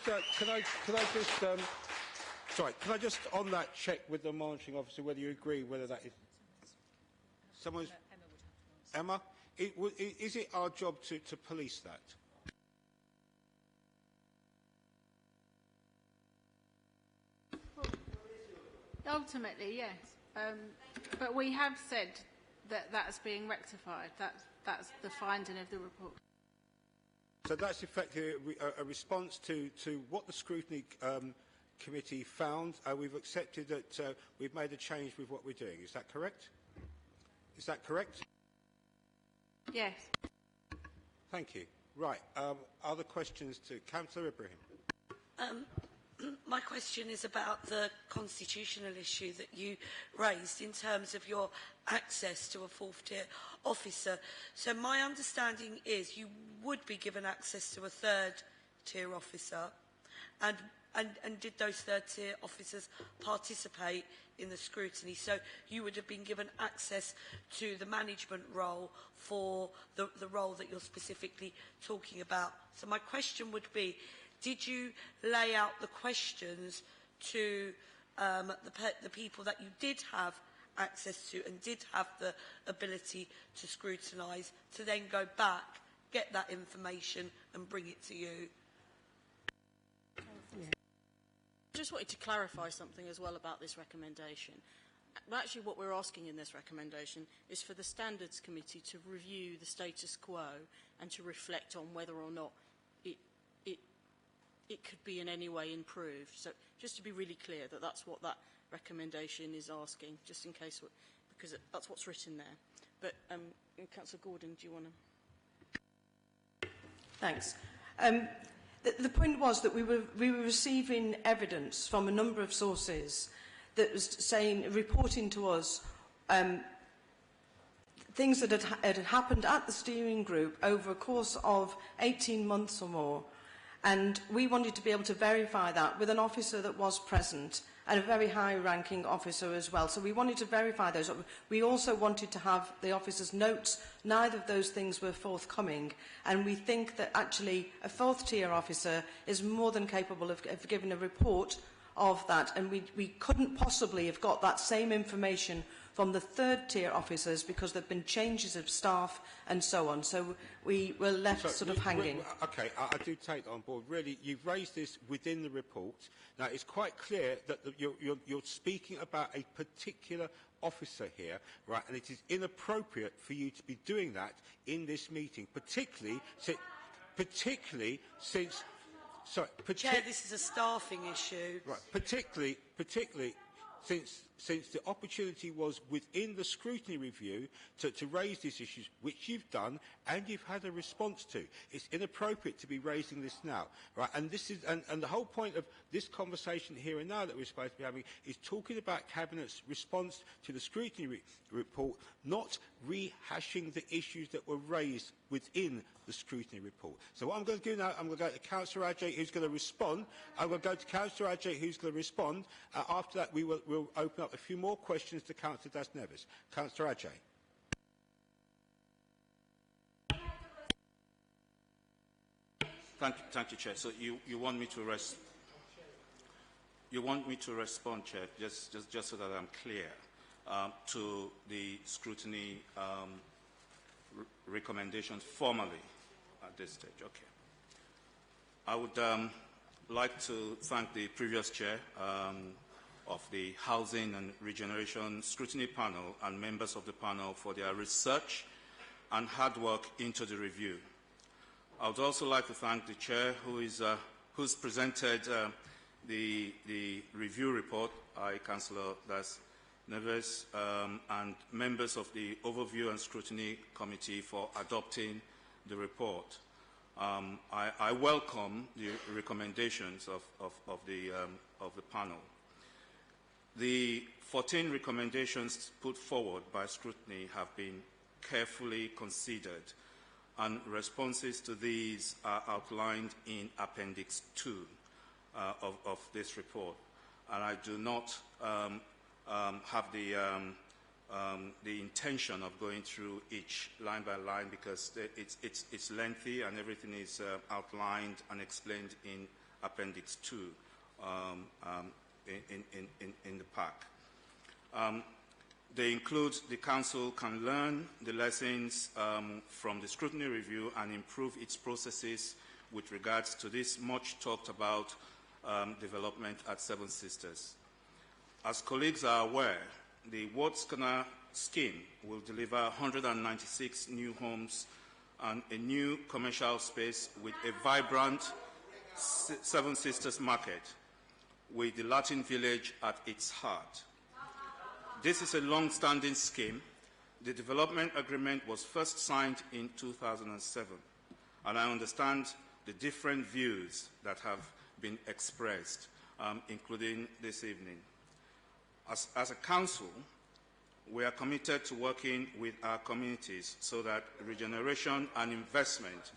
on that check with the monitoring officer whether you agree whether that is someone's Emma? Is it our job to police that? Ultimately, yes. But we have said that that's being rectified. That's the finding of the report. So that's effectively a response to what the scrutiny committee found. We've accepted that we've made a change with what we're doing. Is that correct? Is that correct? Yes. Thank you. Right. Other questions to Councillor Ibrahim? My question is about the constitutional issue that you raised in terms of your access to a fourth-tier officer. So my understanding is you would be given access to a third-tier officer, and did those third-tier officers participate in the scrutiny? So you would have been given access to the management role for the role that you're specifically talking about. So my question would be, did you lay out the questions to the people that you did have access to and did have the ability to scrutinise, to then go back, get that information and bring it to you? I just wanted to clarify something as well about this recommendation. Actually, what we're asking in this recommendation is for the Standards Committee to review the status quo and to reflect on whether or not it could be in any way improved. So just to be really clear that that's what that recommendation is asking, just in case, because that's what's written there. But Councillor Gordon, do you want to? Thanks. The point was that we were receiving evidence from a number of sources that was reporting to us things that had happened at the steering group over a course of 18 months or more. And we wanted to be able to verify that with an officer that was present and a very high-ranking officer as well. So we wanted to verify those. We also wanted to have the officer's notes. Neither of those things were forthcoming. And we think that actually a fourth-tier officer is more than capable of giving a report of that. And we couldn't possibly have got that same information from the third-tier officers because there have been changes of staff and so on. So we were left sort of hanging. Okay, I do take that on board. Really, you've raised this within the report. Now, it's quite clear that you're speaking about a particular officer here, right? And it is inappropriate for you to be doing that in this meeting, particularly since... Sorry, Chair, this is a staffing issue. Right, particularly since the opportunity was within the scrutiny review to raise these issues, which you've done and you've had a response to. It's inappropriate to be raising this now, right? And this is and the whole point of this conversation here and now that we're supposed to be having is talking about Cabinet's response to the scrutiny report, not rehashing the issues that were raised within the scrutiny report. So what I'm going to do now, I'm going to go to Councillor Ajay, who's going to respond. I'm going to go to Councillor Ajay, who's going to respond. After that, we'll open up a few more questions to Councillor Das Neves. Councillor Ajay. Thank you, Chair. So you want me to respond, Chair, just so that I'm clear, to the scrutiny recommendations formally at this stage. Okay. I would like to thank the previous Chair of the Housing and Regeneration Scrutiny Panel and members of the panel for their research and hard work into the review. I would also like to thank the Chair who's presented the review report, Councillor Das Neves, and members of the Overview and Scrutiny Committee for adopting the report. I welcome the recommendations of the panel. The 14 recommendations put forward by scrutiny have been carefully considered, and responses to these are outlined in Appendix 2 of this report. And I do not have the intention of going through each line by line because it's lengthy and everything is outlined and explained in Appendix 2 in the pack. They include the Council can learn the lessons from the scrutiny review and improve its processes with regards to this much talked about development at Seven Sisters. As colleagues are aware, the Wards Corner scheme will deliver 196 new homes and a new commercial space with a vibrant Seven Sisters market with the Latin Village at its heart. This is a long-standing scheme. The development agreement was first signed in 2007, and I understand the different views that have been expressed, including this evening. As a council, we are committed to working with our communities so that regeneration and investment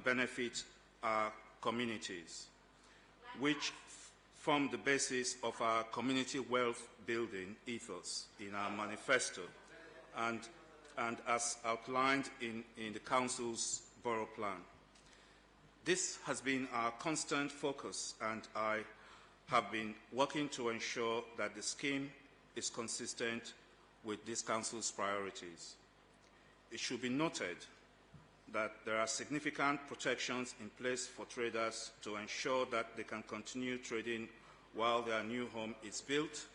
benefit our communities, which form the basis of our community wealth building ethos in our manifesto and as outlined in the Council's Borough Plan. This has been our constant focus, and I have been working to ensure that the scheme is consistent with this Council's priorities. It should be noted that there are significant protections in place for traders to ensure that they can continue trading while their new home is built,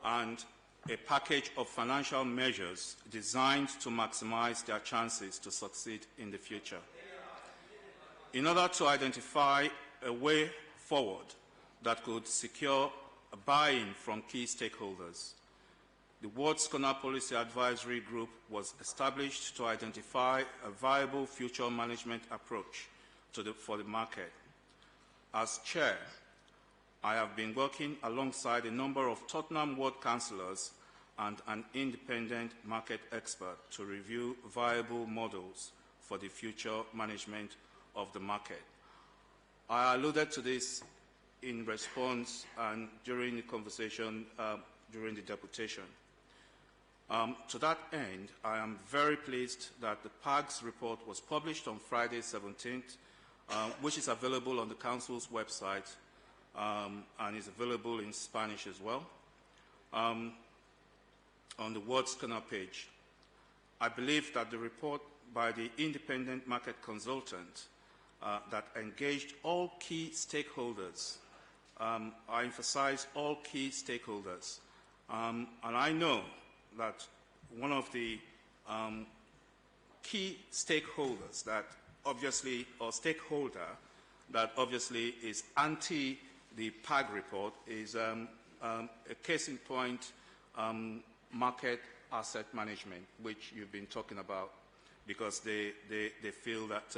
and a package of financial measures designed to maximize their chances to succeed in the future. In order to identify a way forward that could secure a buy-in from key stakeholders, The Wards Corner Policy Advisory Group was established to identify a viable future management approach for the market. As Chair, I have been working alongside a number of Tottenham Ward councillors and an independent market expert to review viable models for the future management of the market. I alluded to this in response and during the conversation during the deputation. To that end, I am very pleased that the PAGS report was published on Friday 17th, which is available on the Council's website and is available in Spanish as well, on the Wards Corner page. I believe that the report by the independent market consultant that engaged all key stakeholders, I emphasize all key stakeholders, and I know that one of the key stakeholders that obviously, or stakeholder that obviously is anti the PAG report is a case in point, market asset management, which you've been talking about, because they feel that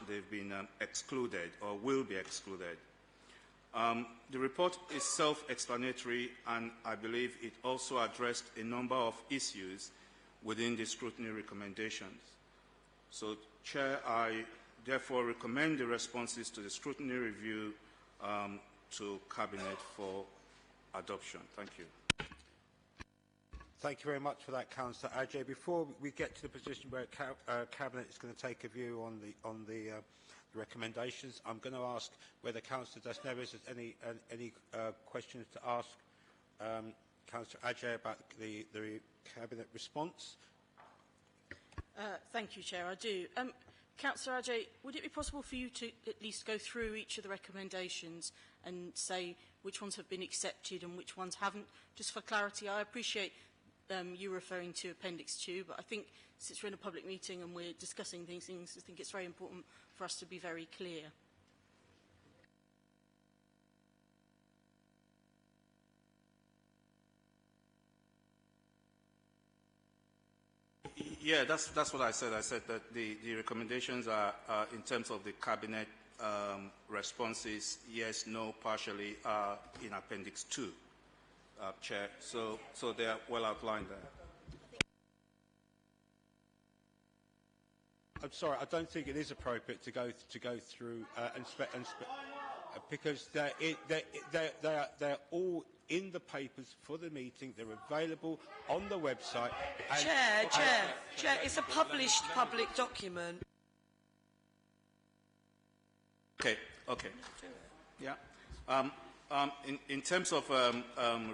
they've been excluded or will be excluded. The report is self-explanatory, and I believe it also addressed a number of issues within the scrutiny recommendations. So, Chair, I therefore recommend the responses to the scrutiny review to Cabinet for adoption. Thank you. Thank you very much for that, Councillor Ajay. Before we get to the position where Cabinet is going to take a view on the recommendations, I'm going to ask whether Councillor Das Neves has any questions to ask Councillor Ajay about the Cabinet response. Thank you, Chair. I do. Councillor Ajay, would it be possible for you to at least go through each of the recommendations and say which ones have been accepted and which ones haven't? Just for clarity, I appreciate you referring to Appendix 2, but I think since we're in a public meeting and we're discussing these things, I think it's very important for us to be very clear. Yeah, that's what I said. I said that the recommendations are, in terms of the Cabinet responses, yes, no, partially, in Appendix 2, Chair. So they are well outlined there. I'm sorry, I don't think it is appropriate to go through because they're all in the papers for the meeting. They're available on the website. Chair, it's a published public document. Okay. Yeah. In terms of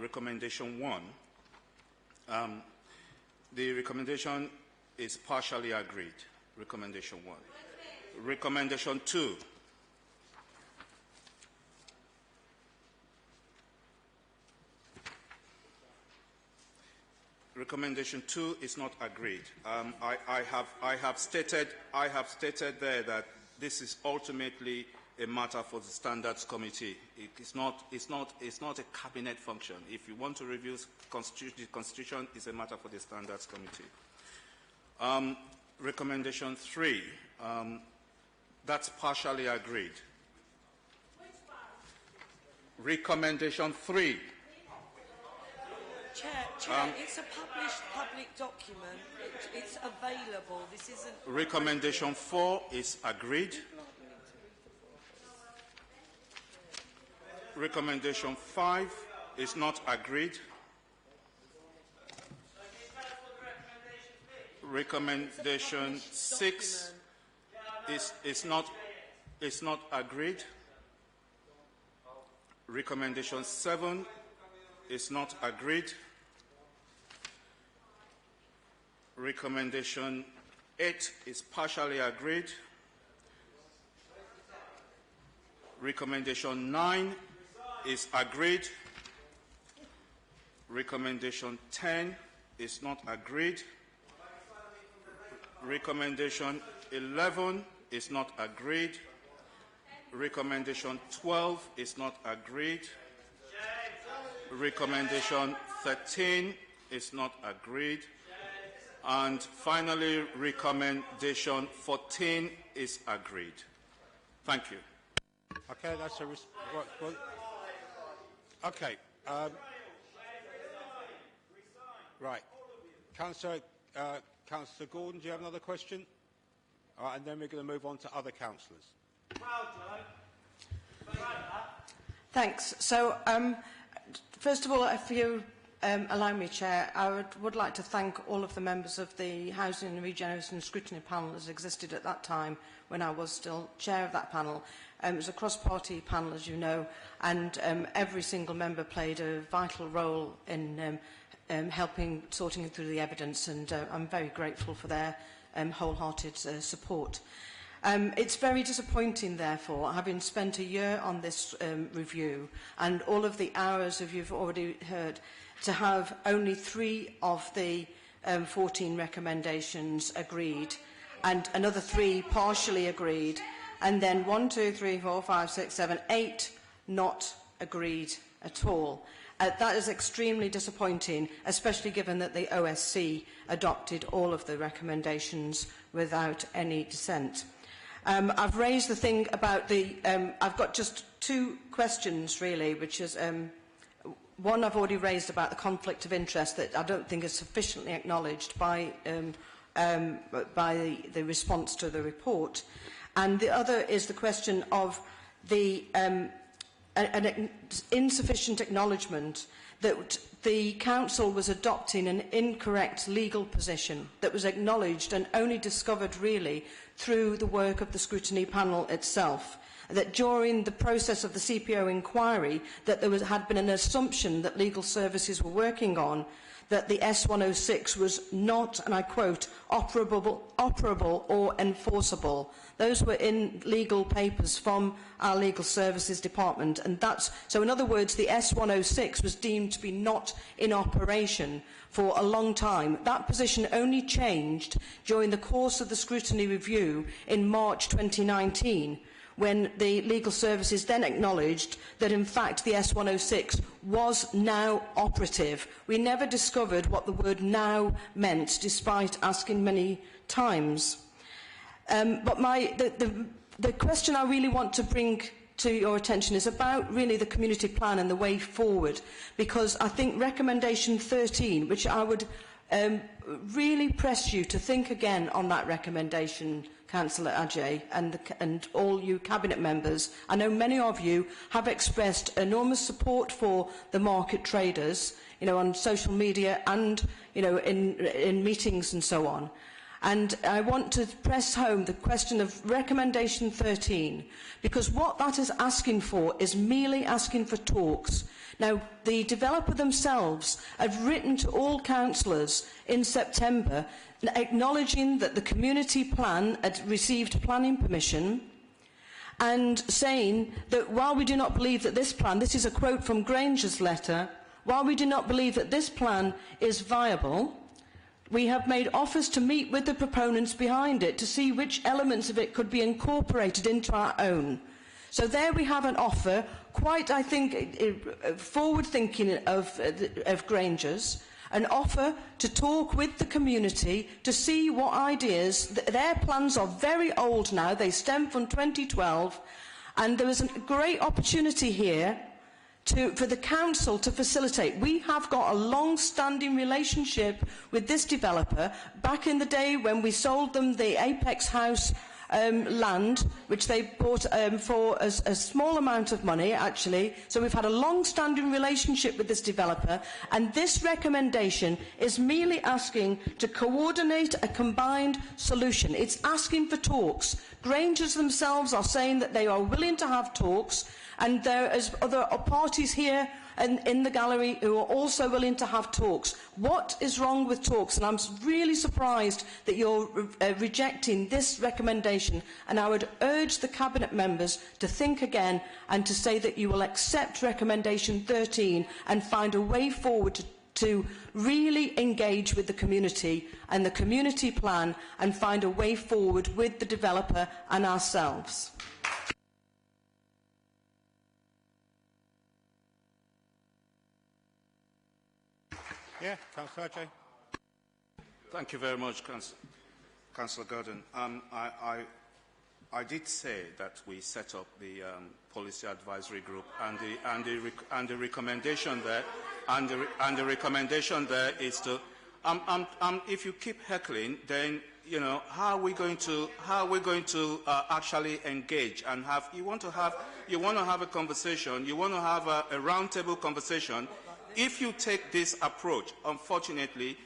recommendation 1, the recommendation is partially agreed. Recommendation 1. Recommendation 2. Recommendation 2 is not agreed. I have stated there that this is ultimately a matter for the Standards Committee. It's not a Cabinet function. If you want to review the Constitution, it's a matter for the Standards Committee. Recommendation 3, that's partially agreed. Recommendation 3. Chair, it's a published public document. It's available. This isn't... Recommendation 4 is agreed. Recommendation 5 is not agreed. Recommendation 6 is not agreed. Recommendation 7 is not agreed. Recommendation 8 is partially agreed. Recommendation 9 is agreed. Recommendation 10 is not agreed. Recommendation 11 is not agreed. Recommendation 12 is not agreed. Recommendation 13 is not agreed. And finally, recommendation 14 is agreed. Thank you. Okay, that's a... Okay. Right. Councillor Gordon, do you have another question? All right, and then we're going to move on to other councillors. Thanks. So, first of all, if you allow me, Chair, I would like to thank all of the members of the Housing and Regeneration and Scrutiny panel as existed at that time when I was still chair of that panel. It was a cross-party panel, as you know, and every single member played a vital role in helping sorting through the evidence, and I'm very grateful for their wholehearted support. It's very disappointing, therefore, having spent a year on this review and all of the hours, as you've already heard, to have only 3 of the 14 recommendations agreed and another 3 partially agreed, and then 1, 2, 3, 4, 5, 6, 7, 8 not agreed at all. That is extremely disappointing, especially given that the OSC adopted all of the recommendations without any dissent. I've raised the thing about the... I've got just 2 questions, really, which is... one I've already raised about the conflict of interest that I don't think is sufficiently acknowledged by the response to the report. And the other is the question of the an insufficient acknowledgement that the Council was adopting an incorrect legal position that was acknowledged and only discovered really through the work of the scrutiny panel itself. That during the process of the CPO inquiry that there had been an assumption that legal services were working on that the S106 was not, and I quote, operable or enforceable. Those were in legal papers from our legal services department, and so in other words, the S106 was deemed to be not in operation for a long time. That position only changed during the course of the scrutiny review in March 2019, when the legal services then acknowledged that in fact the S106 was now operative. We never discovered what the word now meant, despite asking many times. But the question I really want to bring to your attention is about really the community plan and the way forward, because I think recommendation 13, which I would really press you to think again on that recommendation, Councillor Ajay, and all you Cabinet members. I know many of you have expressed enormous support for the market traders, on social media and, in meetings and so on. And I want to press home the question of recommendation 13, because what that is asking for is merely asking for talks. Now, the developer themselves have written to all councillors in September acknowledging that the community plan had received planning permission and saying that while we do not believe that this plan, this is a quote from Granger's letter, while we do not believe that this plan is viable, we have made offers to meet with the proponents behind it to see which elements of it could be incorporated into our own. So there we have an offer, quite, I think, forward-thinking of Granger's, an offer to talk with the community to see what ideas... Their plans are very old now, they stem from 2012, and there is a great opportunity here for the Council to facilitate. We have got a long-standing relationship with this developer. Back in the day when we sold them the Apex House land, which they bought for a small amount of money, actually. So we've had a long-standing relationship with this developer, and this recommendation is merely asking to coordinate a combined solution. It's asking for talks. Grangers themselves are saying that they are willing to have talks, and there is other parties here in the gallery who are also willing to have talks. What is wrong with talks? And I'm really surprised that you're rejecting this recommendation, and I would urge the Cabinet members to think again and to say that you will accept recommendation 13 and find a way forward to really engage with the community and the community plan and find a way forward with the developer and ourselves. Yeah, Councillor Ajay. Thank you very much, Councillor Gordon. I did say that we set up the policy advisory group, and the recommendation there, and the recommendation there is to, if you keep heckling, then you know how are we going to actually engage and have? You want to have a conversation. You want to have a roundtable conversation. If you take this approach, unfortunately,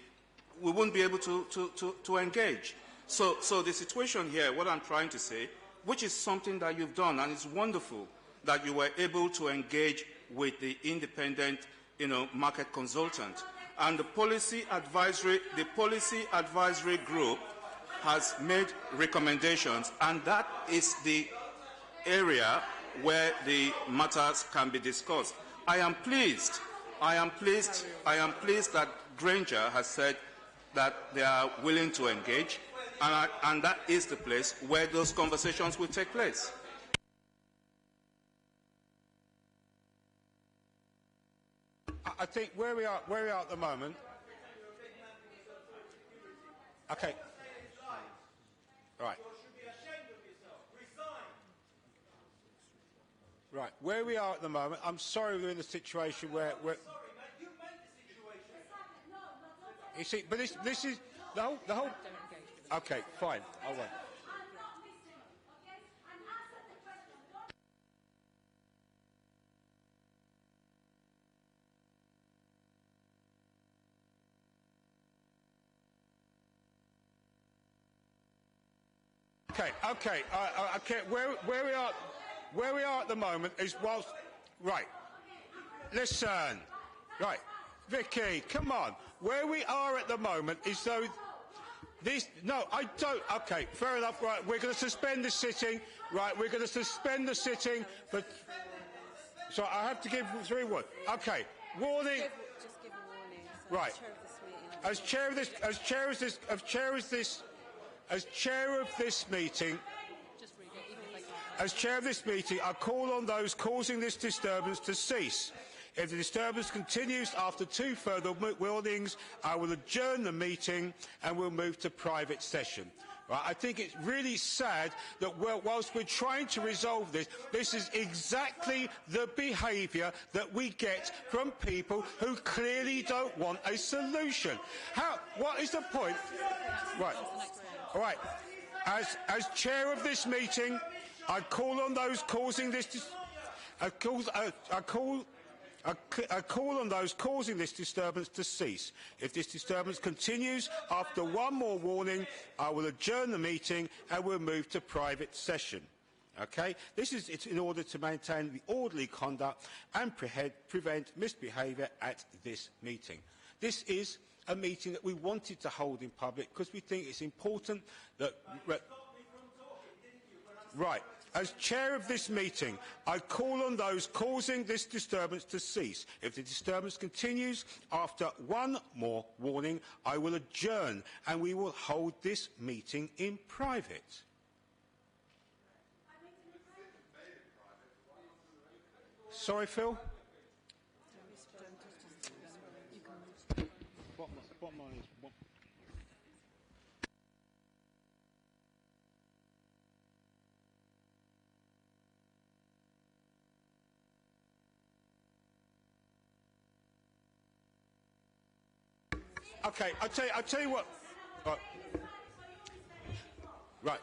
we won't be able to engage. So the situation here, what I'm trying to say, which is something that you've done, and it's wonderful that you were able to engage with the independent, market consultant. And the policy advisory group has made recommendations, and that is the area where the matters can be discussed. I am pleased that Granger has said that they are willing to engage, and that is the place where those conversations will take place. I think where we are at the moment. Okay. Right. Right. Where we are at the moment, I'm sorry we're in a situation where we're... You see, but this is the whole. Okay, fine. I'll wait. Okay. Where we are at the moment is whilst. Right. Listen. Right. Vicky, come on. Where we are at the moment is though this... No, I don't... Okay, fair enough. Right, we're going to suspend the sitting. Right, we're going to suspend the sitting. But... So I have to give 3 words. Okay, warning... Just give a warning. So right. As chair of this meeting, I call on those causing this disturbance to cease. If the disturbance continues after 2 further warnings, I will adjourn the meeting and we'll move to private session. Right? I think it's really sad that whilst we're trying to resolve this, this is exactly the behaviour that we get from people who clearly don't want a solution. What is the point? Right. All right. As chair of this meeting, I call on those causing this... I call on those causing this disturbance to cease. If this disturbance continues after 1 more warning, I will adjourn the meeting and we'll move to private session. Okay? It's in order to maintain the orderly conduct and prevent misbehaviour at this meeting. This is a meeting that we wanted to hold in public because we think it's important that... Right. As chair of this meeting, I call on those causing this disturbance to cease. If the disturbance continues after 1 more warning, I will adjourn and we will hold this meeting in private. Sorry, Phil? Okay, I'll tell you what. Right.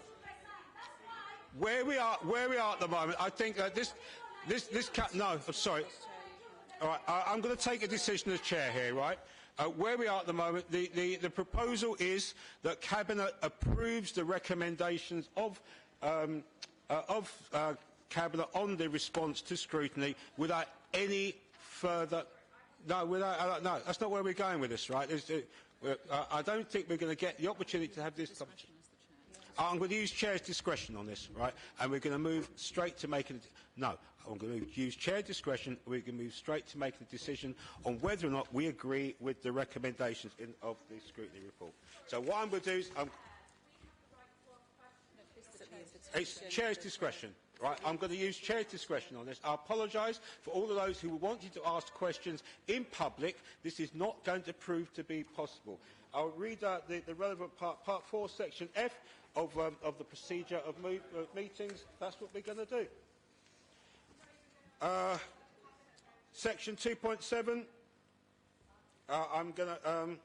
Where we are at the moment, I think that no, I'm sorry. All right, I'm going to take a decision as chair here, right? Where we are at the moment, the proposal is that Cabinet approves the recommendations of Cabinet on the response to scrutiny without any further... No, no, that's not where we're going with this, right? I don't think we're going to get the opportunity to have this conversation. I'm going to use chair's discretion on this, right? And we're going to move straight to making... No, I'm going to use chair discretion. We're going to move straight to making a decision on whether or not we agree with the recommendations of the scrutiny report. So what I'm going to do is... it's chair's discretion. Right, I'm going to use chair discretion on this. I apologise for all of those who wanted to ask questions in public. This is not going to prove to be possible. I'll read out the relevant part 4, section F of the procedure of meetings. That's what we're going to do. Section 2.7. I'm going to...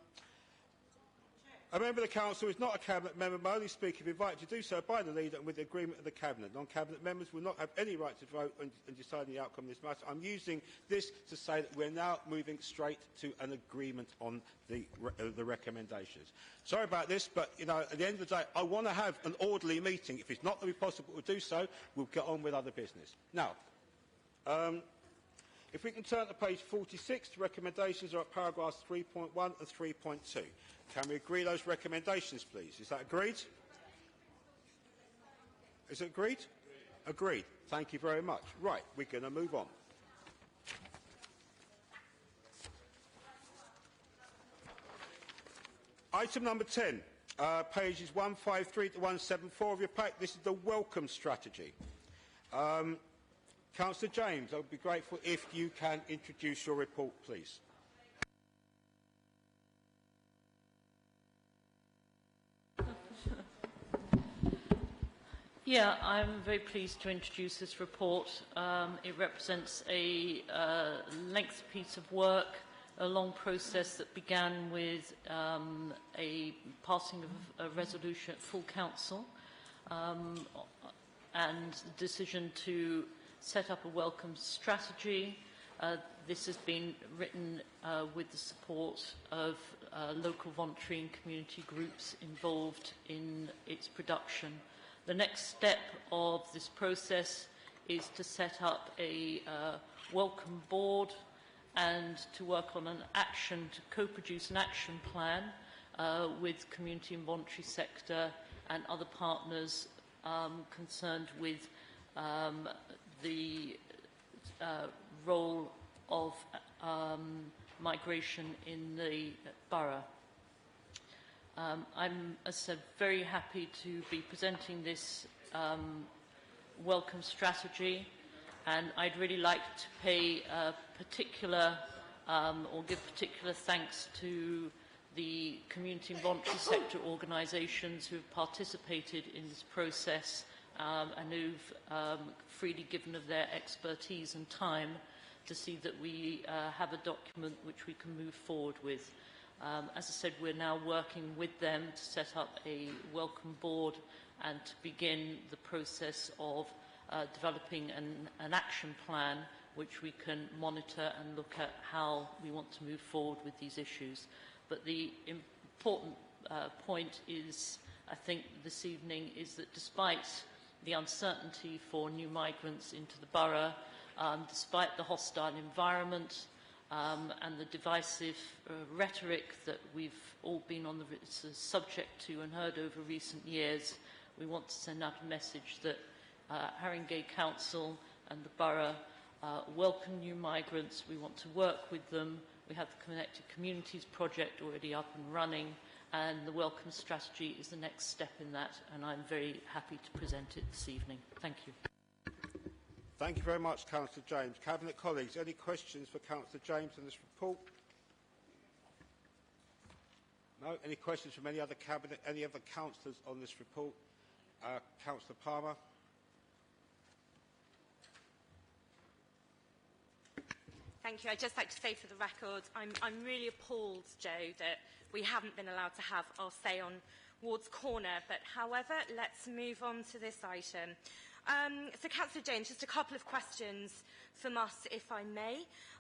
A member of the Council is not a Cabinet member, may only speak if invited to do so by the leader and with the agreement of the Cabinet. Non-Cabinet members will not have any right to vote in deciding the outcome of this matter. I'm using this to say that we're now moving straight to an agreement on the recommendations. Sorry about this, but you know, at the end of the day, I want to have an orderly meeting. If it's not going to be possible to do so, we'll get on with other business. Now, if we can turn to page 46, the recommendations are at paragraphs 3.1 and 3.2. Can we agree those recommendations, please? Is that agreed? Is it agreed? Agreed. Thank you very much. Right, we're going to move on. Item number 10, pages 153 to 174 of your pack. This is the welcome strategy. Councillor James, I would be grateful if you can introduce your report, please. Yeah, I'm very pleased to introduce this report. It represents a lengthy piece of work, a long process that began with a passing of a resolution at full council and the decision to set up a welcome strategy. This has been written with the support of local voluntary and community groups involved in its production. The next step of this process is to set up a welcome board and to work on an action, to co-produce an action plan with community and voluntary sector and other partners concerned with the role of migration in the borough. I'm, as I said, very happy to be presenting this welcome strategy, and I'd really like to pay particular or give particular thanks to the community and voluntary sector organisations who have participated in this process and who've freely given of their expertise and time to see that we have a document which we can move forward with. As I said, we're now working with them to set up a welcome board and to begin the process of developing an action plan which we can monitor and look at how we want to move forward with these issues. But the important point is, I think, this evening is that despite the uncertainty for new migrants into the borough, despite the hostile environment, and the divisive rhetoric that we've all been on the subject to and heard over recent years, we want to send out a message that Haringey Council and the borough welcome new migrants. We want to work with them. We have the Connected Communities project already up and running, and the welcome strategy is the next step in that, and I'm very happy to present it this evening. Thank you. Thank you very much, Councillor James. Cabinet colleagues, any questions for Councillor James on this report? No? Any questions from any other Cabinet, any other councillors on this report? Councillor Palmer. Thank you. I'd just like to say for the record, I'm really appalled, Joe, that we haven't been allowed to have our say on Ward's Corner. But however, let's move on to this item. So, Councillor James, just a couple of questions from us, if I may,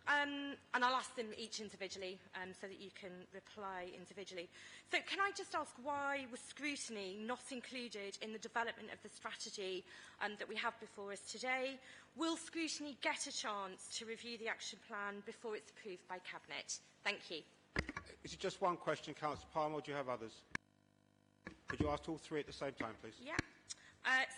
and I'll ask them each individually so that you can reply individually. So, can I just ask, why was scrutiny not included in the development of the strategy that we have before us today? Will scrutiny get a chance to review the action plan before it's approved by Cabinet? Thank you. Is it just one question, Councillor Palmer, or do you have others? Could you ask all three at the same time, please? Yeah.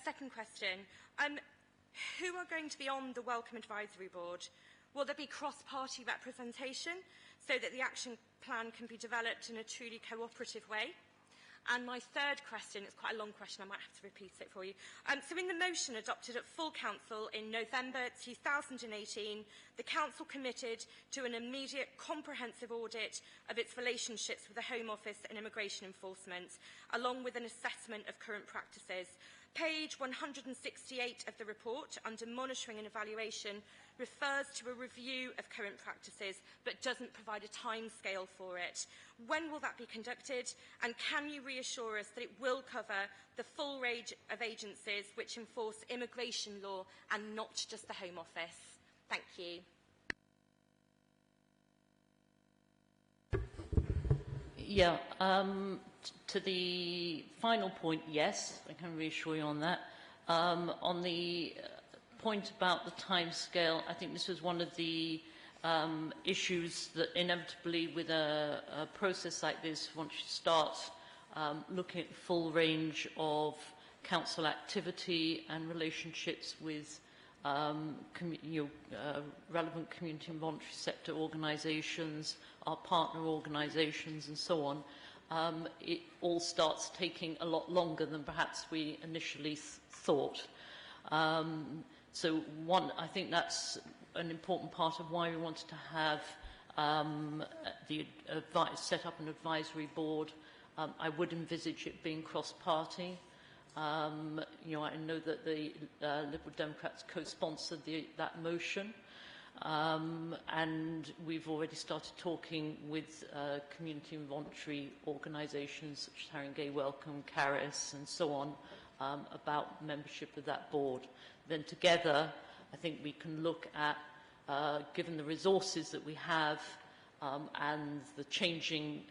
Second question. Who are going to be on the Welcome Advisory Board? Will there be cross-party representation so that the action plan can be developed in a truly cooperative way? And my third question, it's quite a long question, I might have to repeat it for you. So in the motion adopted at full council in November 2018, the council committed to an immediate comprehensive audit of its relationships with the Home Office and immigration enforcement, along with an assessment of current practices. Page 168 of the report, under monitoring and evaluation, refers to a review of current practices but doesn't provide a timescale for it. When will that be conducted? And can you reassure us that it will cover the full range of agencies which enforce immigration law and not just the Home Office? Thank you. Yeah, to the final point, yes, I can reassure you on that. On the point about the timescale, I think this was one of the issues that inevitably with a process like this, once you start looking at the full range of council activity and relationships with relevant community and voluntary sector organisations, our partner organisations and so on, it all starts taking a lot longer than perhaps we initially thought. So I think that's an important part of why we wanted to have set up an advisory board. I would envisage it being cross-party. I know that the Liberal Democrats co-sponsored that motion, and we've already started talking with community and voluntary organisations such as Haringey Welcome, Caris and so on about membership of that board. Then together, I think we can look at, given the resources that we have and the changing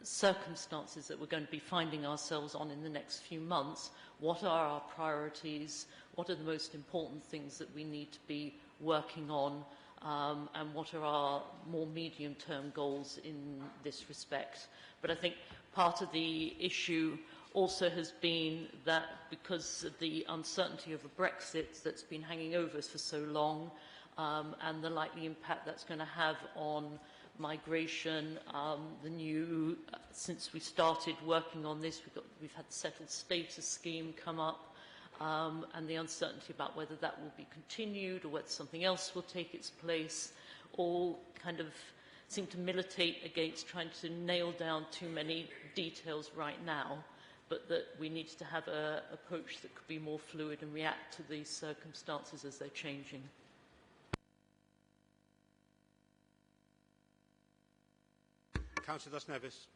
circumstances that we're going to be finding ourselves on in the next few months, what are our priorities, what are the most important things that we need to be working on, and what are our more medium-term goals in this respect. But I think part of the issue also has been that because of the uncertainty of a Brexit that's been hanging over us for so long, and the likely impact that's going to have on migration, since we started working on this, we've had the settled status scheme come up, and the uncertainty about whether that will be continued or whether something else will take its place, all kind of seem to militate against trying to nail down too many details right now, but that we need to have an approach that could be more fluid and react to these circumstances as they're changing. Councillor Das Nevis.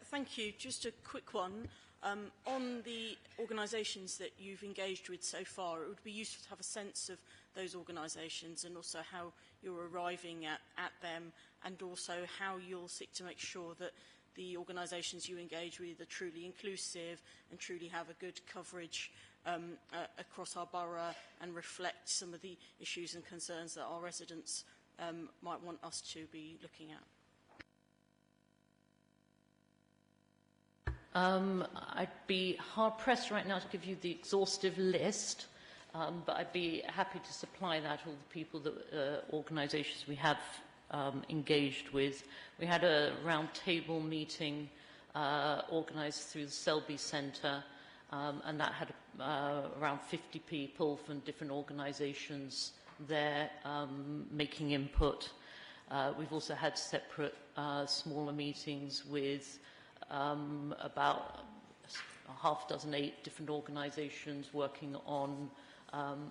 Thank you. Just a quick one. On the organisations that you've engaged with so far, it would be useful to have a sense of those organisations and also how you're arriving at them, and also how you'll seek to make sure that the organisations you engage with are truly inclusive and truly have a good coverage across our borough and reflect some of the issues and concerns that our residents might want us to be looking at. I'd be hard-pressed right now to give you the exhaustive list, but I'd be happy to supply that to all the people, that organisations we have engaged with. We had a round-table meeting organised through the Selby Centre, and that had around 50 people from different organisations there making input. We've also had separate smaller meetings with about half a dozen, 8 different organisations working on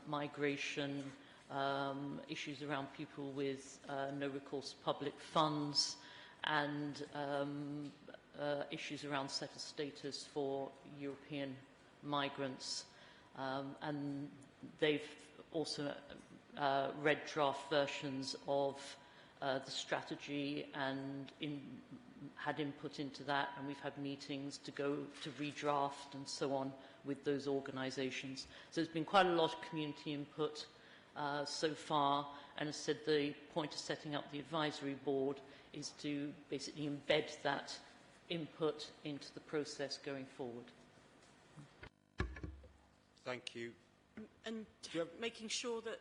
migration, issues around people with no recourse to public funds, and issues around settled status for European migrants. And they've also read draft versions of the strategy and had input into that, and we've had meetings to go to redraft and so on with those organisations. So there's been quite a lot of community input so far, and as I said, the point of setting up the advisory board is to basically embed that input into the process going forward. Thank you. And making sure that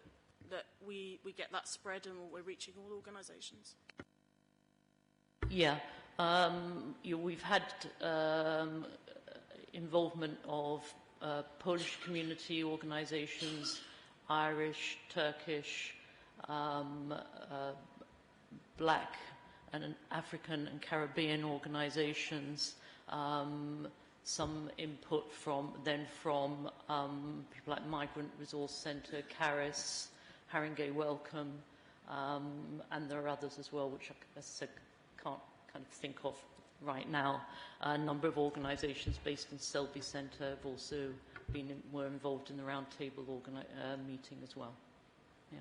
that we get that spread and we're reaching all organisations? Yeah, we've had involvement of Polish community organisations, Irish, Turkish, Black and African and Caribbean organisations, some input from people like Migrant Resource Centre, CARIS, Haringey Welcome, and there are others as well, which, as I said, can't kind of think of right now. A number of organisations based in Selby Centre have also were involved in the roundtable meeting as well. Yeah.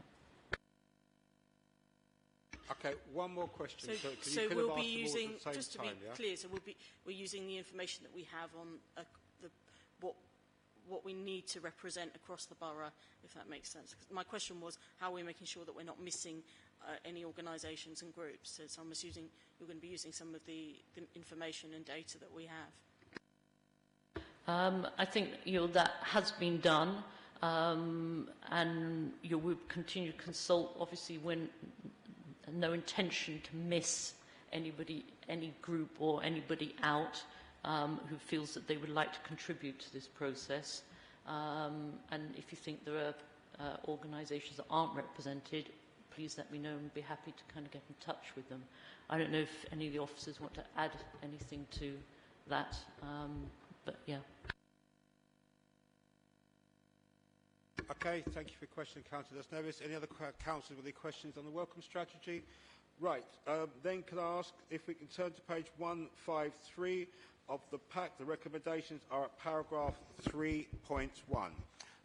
Okay, one more question. So we'll be using, just to be clear, so we're using the information that we have on what we need to represent across the borough, if that makes sense. My question was how we're making sure that we're not missing any organisations and groups. So I'm assuming you're going to be using some of the information and data that we have. I think that has been done, and we'll continue to consult. Obviously, when no intention to miss anybody, any group or anybody out who feels that they would like to contribute to this process. And if you think there are organisations that aren't represented, please let me know and be happy to kind of get in touch with them. I don't know if any of the officers want to add anything to that, but yeah. Okay, thank you for your question, Councillor Nevis. Any other councillors with any questions on the welcome strategy? Right, then can I ask if we can turn to page 153 of the pack. The recommendations are at paragraph 3.1.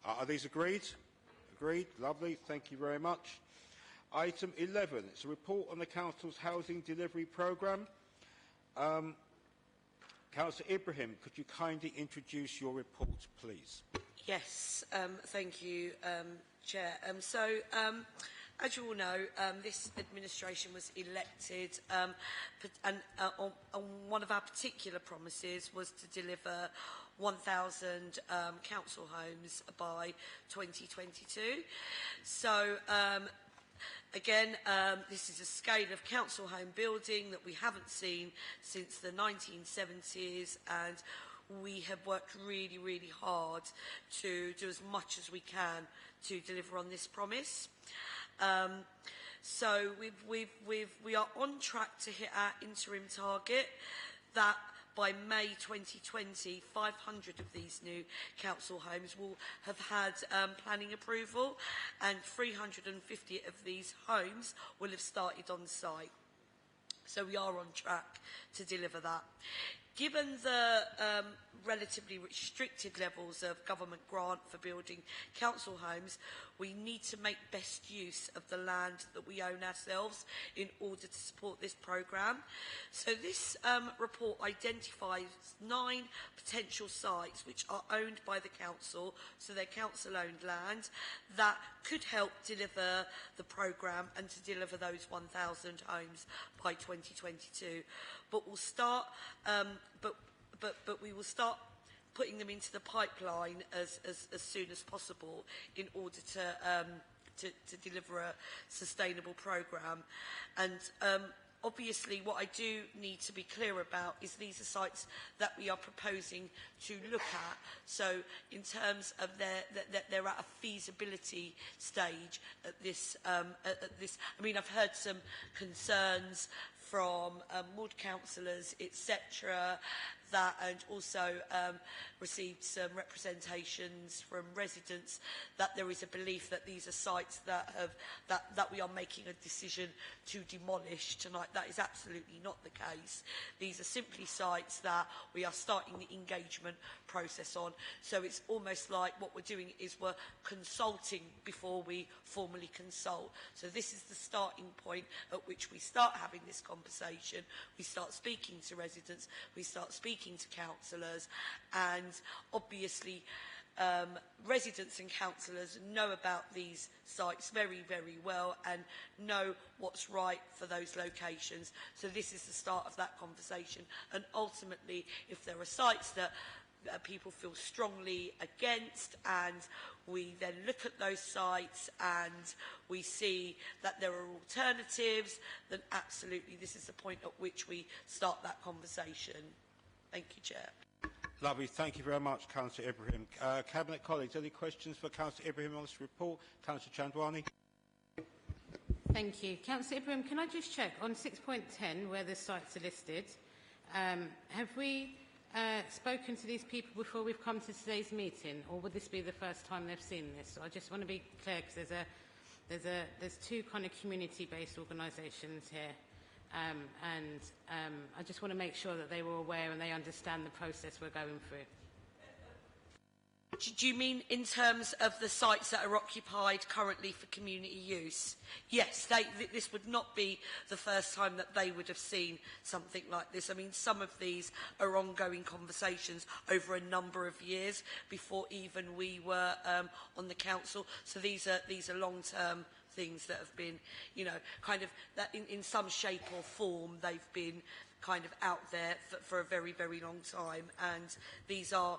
Are these agreed? Agreed, lovely, thank you very much. Item 11, it's a report on the Council's housing delivery programme. Councillor Ibrahim, could you kindly introduce your report, please? Yes, thank you, Chair. As you all know, this administration was elected and one of our particular promises was to deliver 1,000 council homes by 2022. So, again, this is a scale of council home building that we haven't seen since the 1970s, and we have worked really, really hard to do as much as we can to deliver on this promise. So we are on track to hit our interim target that by May 2020, 500 of these new council homes will have had planning approval, and 350 of these homes will have started on site. So we are on track to deliver that. Given the relatively restricted levels of government grant for building council homes, we need to make best use of the land that we own ourselves in order to support this programme. So this report identifies 9 potential sites which are owned by the council, so they're council-owned land, that could help deliver the programme and to deliver those 1,000 homes by 2022. But we'll start, but we will start putting them into the pipeline as soon as possible in order to deliver a sustainable programme. And obviously what I do need to be clear about is these are sites that we are proposing to look at. So in terms of they're at a feasibility stage at this, I mean, I've heard some concerns from ward councillors, etc., that, and also received some representations from residents that there is a belief that these are sites that we are making a decision to demolish tonight. That is absolutely not the case. These are simply sites that we are starting the engagement process on. So it's almost like what we're doing is we're consulting before we formally consult. So this is the starting point at which we start having this conversation. We start speaking to residents, we start speaking to councillors, and obviously residents and councillors know about these sites very, very well and know what's right for those locations. So this is the start of that conversation, and ultimately if there are sites that people feel strongly against and we then look at those sites and we see that there are alternatives, then absolutely this is the point at which we start that conversation. Thank you, Chair. Lovely. Thank you very much, Councillor Ibrahim. Cabinet colleagues, any questions for Councillor Ibrahim on this report? Councillor Chandwani. Thank you. Councillor Ibrahim, can I just check on 6.10 where the sites are listed? Have we spoken to these people before we've come to today's meeting, or would this be the first time they've seen this? So I just want to be clear, because there's two kind of community-based organisations here, and I just want to make sure that they were aware and they understand the process we're going through. Do you mean in terms of the sites that are occupied currently for community use? Yes, this would not be the first time that they would have seen something like this. I mean, some of these are ongoing conversations over a number of years before even we were on the council. So these are long-term things that have been, you know, kind of that in some shape or form they've been kind of out there for a very, very long time. And these are,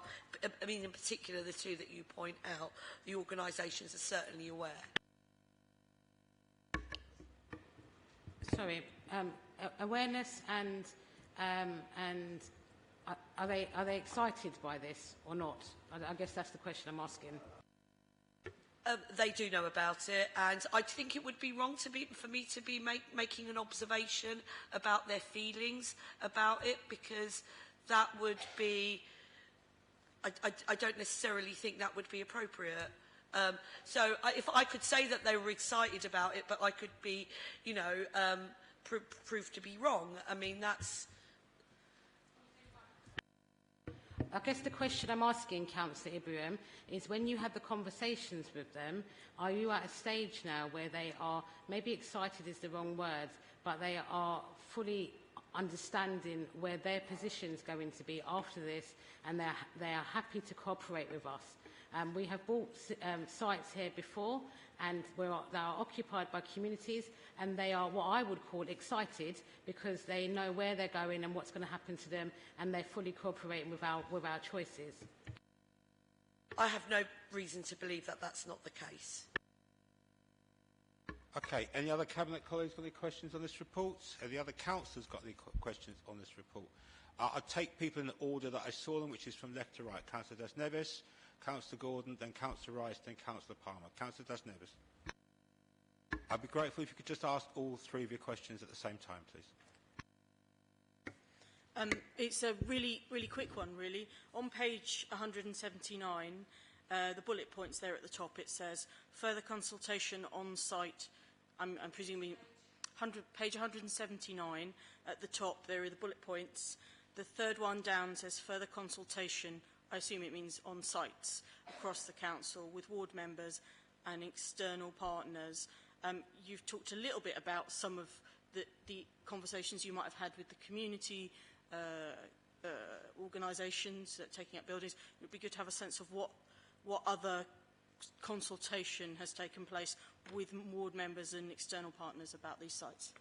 I mean, in particular, the two that you point out, the organisations are certainly aware. Sorry, awareness and are they excited by this or not? I guess that's the question I'm asking. They do know about it, and I think it would be wrong for me to be making an observation about their feelings about it, because that would be, I don't necessarily think that would be appropriate. So if I could say that they were excited about it, but I could be, you know, proved to be wrong, I mean, that's... I guess the question I'm asking, Councillor Ibrahim, is when you had the conversations with them, are you at a stage now where they are, maybe excited is the wrong word, but they are fully understanding where their position is going to be after this, and they are happy to cooperate with us? We have bought sites here before, and they are occupied by communities, and they are what I would call excited because they know where they're going and what's going to happen to them, and they're fully cooperating with our choices. I have no reason to believe that that's not the case. Okay, any other Cabinet colleagues got any questions on this report? Any other councillors got any questions on this report? I'll take people in the order that I saw them, which is from left to right. Councillor Das Neves, Councillor Gordon, then Councillor Rice, then Councillor Palmer. Councillor Das Neves. I'd be grateful if you could just ask all three of your questions at the same time, please. It's a really, really quick one, really. On page 179, the bullet points there at the top, it says, further consultation on site, I'm presuming, page 179, at the top, there are the bullet points. The third one down says further consultation, I assume it means on sites across the council with ward members and external partners. You've talked a little bit about some of the conversations you might have had with the community organisations taking up buildings. It would be good to have a sense of what other consultation has taken place with ward members and external partners about these sites.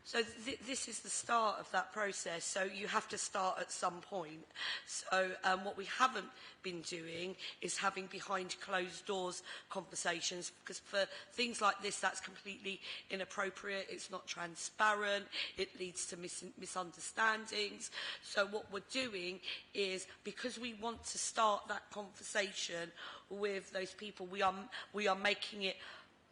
So this is the start of that process, so you have to start at some point. So what we haven't been doing is having behind closed doors conversations, because for things like this, that's completely inappropriate, it's not transparent, it leads to misunderstandings. So what we're doing is, because we want to start that conversation with those people, we are making it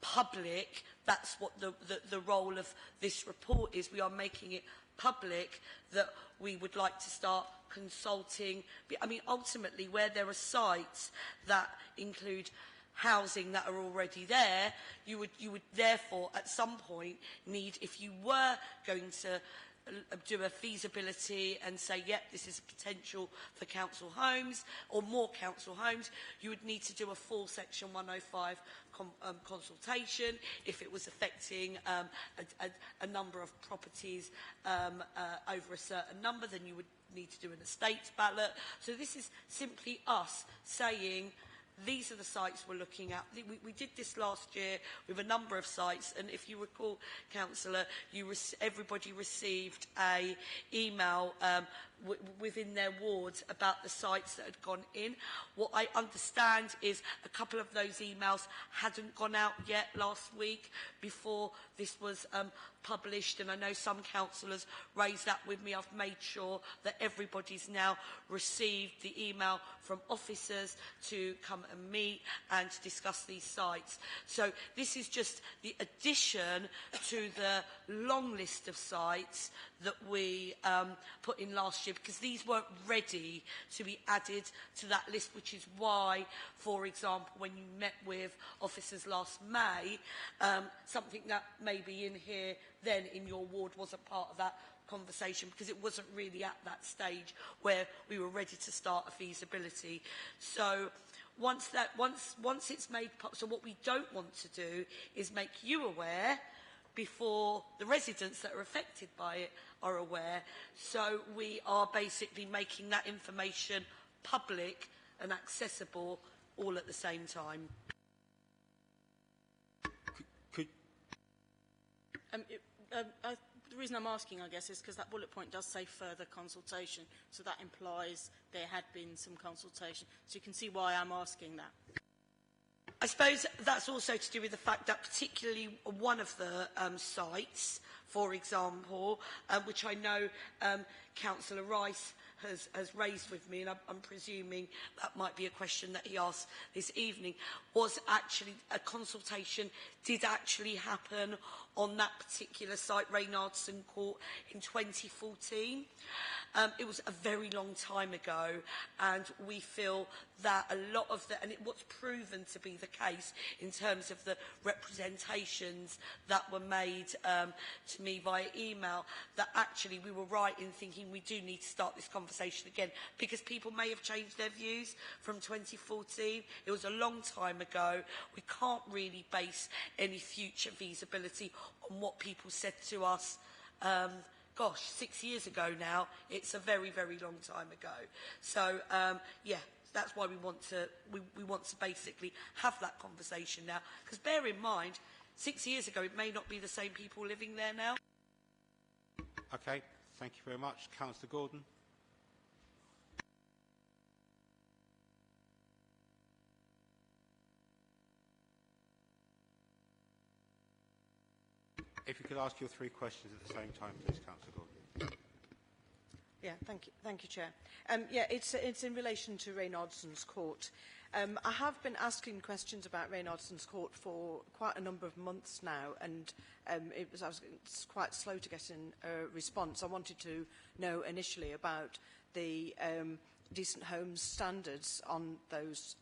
public. That's what the role of this report is. We are making it public that we would like to start consulting. I mean, ultimately, where there are sites that include housing that are already there, you would therefore at some point need, if you were going to do a feasibility and say, yep, this is a potential for council homes or more council homes, you would need to do a full Section 105 consultation. If it was affecting a number of properties over a certain number, then you would need to do an estates ballot. So this is simply us saying, these are the sites we're looking at. We did this last year with a number of sites, and if you recall, Councillor, everybody received an email within their wards about the sites that had gone in. What I understand is a couple of those emails hadn't gone out yet last week before this was published, and I know some councillors raised that with me. I've made sure that everybody's now received the email from officers to come and meet and to discuss these sites. So this is just the addition to the long list of sites that we put in last year, because these weren't ready to be added to that list, which is why, for example, when you met with officers last May, something that may be in here then in your ward wasn't part of that conversation, because it wasn't really at that stage where we were ready to start a feasibility. So once it's made, so what we don't want to do is make you aware before the residents that are affected by it are aware. So we are basically making that information public and accessible all at the same time. The reason I'm asking, I guess, is because that bullet point does say further consultation, so that implies there had been some consultation. So you can see why I'm asking that. I suppose that's also to do with the fact that particularly one of the sites, for example, which I know Councillor Rice has raised with me, and I'm presuming that might be a question that he asked this evening, was actually a consultation did actually happen on that particular site, Reynardson Court, in 2014. It was a very long time ago, and we feel that a lot of the, and what's proven to be the case in terms of the representations that were made to me via email, that actually we were right in thinking we do need to start this conversation again, because people may have changed their views from 2014. It was a long time ago. We can't really base any future feasibility on what people said to us 6 years ago now. It's a very, very long time ago. So, yeah, that's why we want to basically have that conversation now. Because bear in mind, 6 years ago, it may not be the same people living there now. Okay, thank you very much. Councillor Gordon. If you could ask your three questions at the same time, please, Councillor Gordon. Yeah, thank you, Chair. Yeah, it's in relation to Reynardson's Court. I have been asking questions about Reynardson's Court for quite a number of months now, and it's quite slow to get in a response. I wanted to know initially about the decent homes standards on those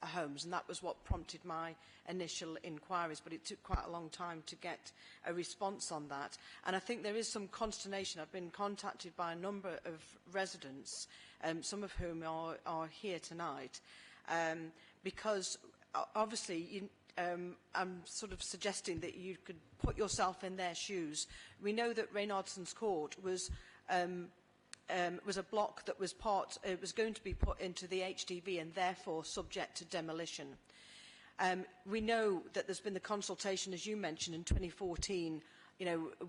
homes, and that was what prompted my initial inquiries, but it took quite a long time to get a response on that. And I think there is some consternation. I've been contacted by a number of residents, some of whom are here tonight, because obviously I'm sort of suggesting that you could put yourself in their shoes. We know that Reynardson's Court was a block that was going to be put into the HDB and therefore subject to demolition. We know that there's been the consultation, as you mentioned, in 2014,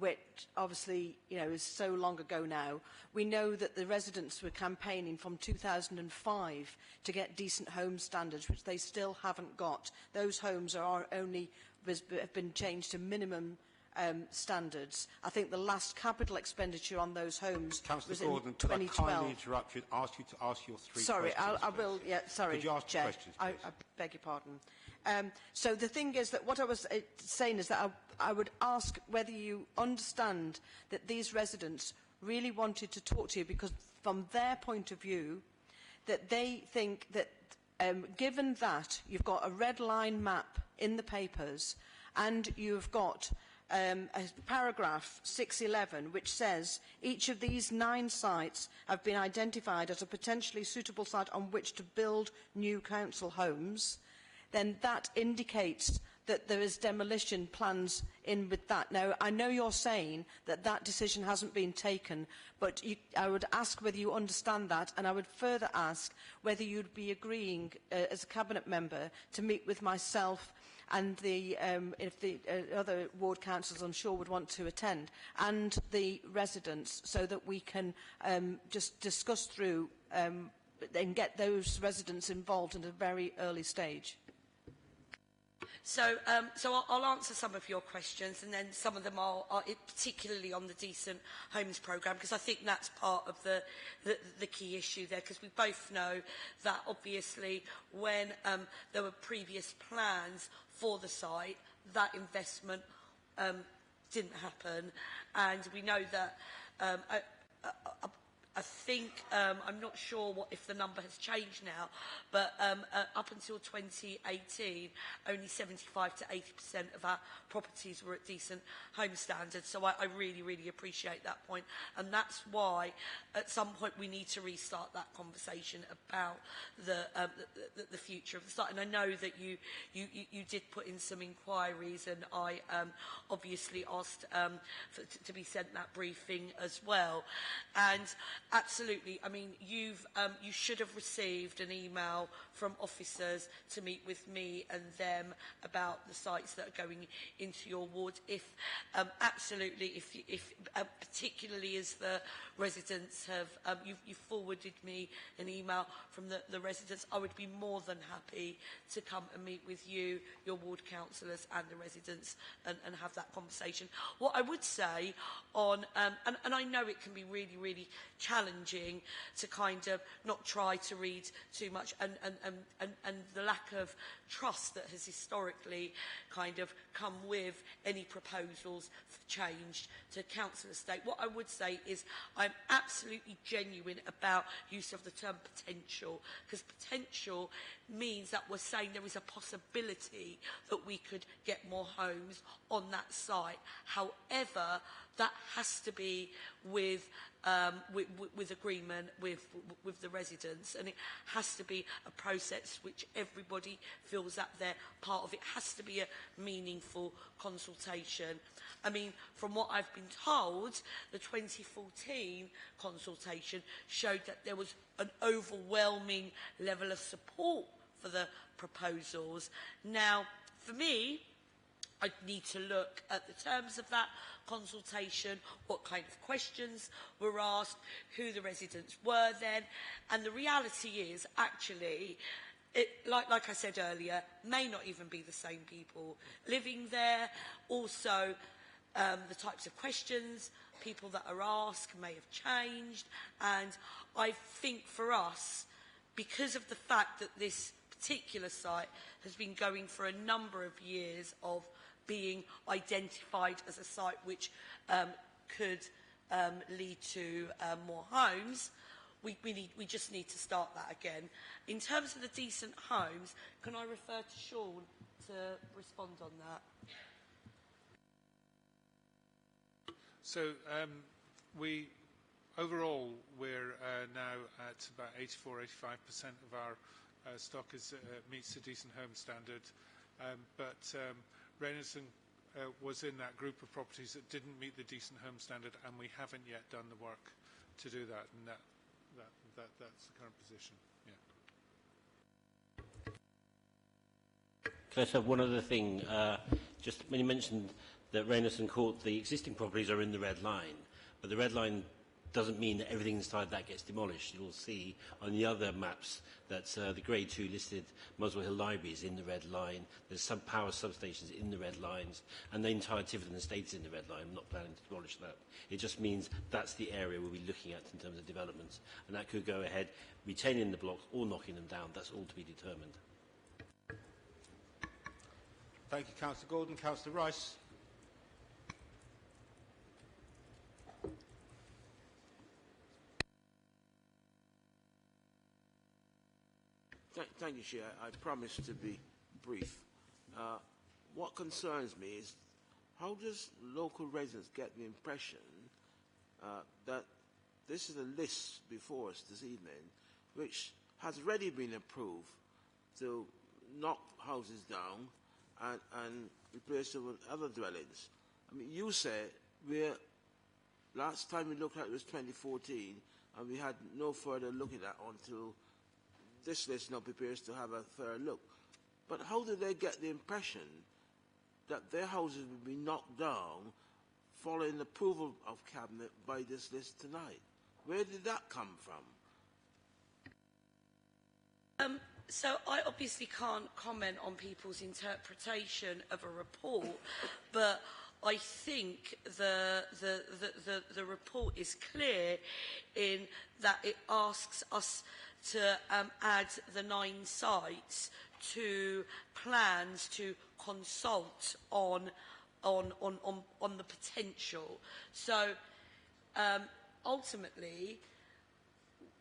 which obviously, is so long ago now. We know that the residents were campaigning from 2005 to get decent home standards, which they still haven't got. Those homes have been changed to minimum standards. I think the last capital expenditure on those homes was in 2012. Could I kindly interrupt you and ask you to ask your three questions? Sorry, I will. Yeah, sorry, Could you ask Chair. questions, please? I beg your pardon. So the thing is that what I was saying is that I would ask whether you understand that these residents really wanted to talk to you, because from their point of view, that they think that given that you've got a red line map in the papers and you've got a paragraph 611 which says each of these 9 sites have been identified as a potentially suitable site on which to build new council homes, then that indicates that there is demolition plans in with that. Now, I know you're saying that that decision hasn't been taken, but I would ask whether you understand that, and I would further ask whether you'd be agreeing, as a Cabinet member, to meet with myself and if the other ward councillors I'm sure would want to attend, and the residents, so that we can just discuss through and get those residents involved at a very early stage. So I'll answer some of your questions, and then some of them are particularly on the Decent Homes programme, because I think that's part of the key issue there, because we both know that obviously when there were previous plans for the site, that investment didn't happen, and we know that I think, I'm not sure if the number has changed now, but up until 2018, only 75 to 80% of our properties were at decent home standards. So I really, really appreciate that point. And that's why, at some point, we need to restart that conversation about the future of the site. And I know that you did put in some inquiries, and I obviously asked to be sent that briefing as well. And absolutely, I mean, you should have received an email from officers to meet with me and them about the sites that are going into your ward. If absolutely, if particularly as the residents have, you forwarded me an email from the residents, I would be more than happy to come and meet with you, your ward councillors and the residents and have that conversation. What I would say on, and I know it can be really, really challenging to kind of not try to read too much, and the lack of trust that has historically kind of come with any proposals for change to council estate. What I would say is I'm absolutely genuine about use of the term potential, because potential means that we're saying there is a possibility that we could get more homes on that site. However, that has to be with agreement with the residents, and it has to be a process which everybody feels that they're part of. It has to be a meaningful consultation. I mean, from what I've been told, the 2014 consultation showed that there was an overwhelming level of support for the proposals. Now, for me, I'd need to look at the terms of that consultation, what kind of questions were asked, who the residents were then, and the reality is, actually, like I said earlier, may not even be the same people living there. Also, the types of questions, people that are asked may have changed, and I think for us, because of the fact that this particular site has been going for a number of years of being identified as a site which could lead to more homes, we just need to start that again. In terms of the decent homes, can I refer to Sean to respond on that? So overall we're now at about 84-85% of our stock meets the decent home standard, but Reynolds was in that group of properties that didn't meet the decent home standard, and we haven't yet done the work to do that, and that's the current position. Yeah. Can I just have one other thing? Just when you mentioned that Reynolds Court, the existing properties are in the red line, but the red line doesn't mean that everything inside that gets demolished. You'll see on the other maps that the Grade 2 listed Muswell Hill Library is in the red line. There's some power substations in the red lines, and the entire Tiverton Estate is in the red line. I'm not planning to demolish that. It just means that's the area we'll be looking at in terms of developments, and that could go ahead retaining the blocks or knocking them down. That's all to be determined. Thank you, Councillor Gordon. Councillor Rice. Thank you, Chair. I promise to be brief. What concerns me is how does local residents get the impression that this is a list before us this evening which has already been approved to knock houses down and replace them with other dwellings? I mean, you said last time we looked at it was 2014, and we had no further look at that until this list now prepares to have a third look. But how did they get the impression that their houses would be knocked down following approval of Cabinet by this list tonight? Where did that come from? So I obviously can't comment on people's interpretation of a report, but I think the report is clear in that it asks us to add the 9 sites to plans to consult on the potential. So ultimately,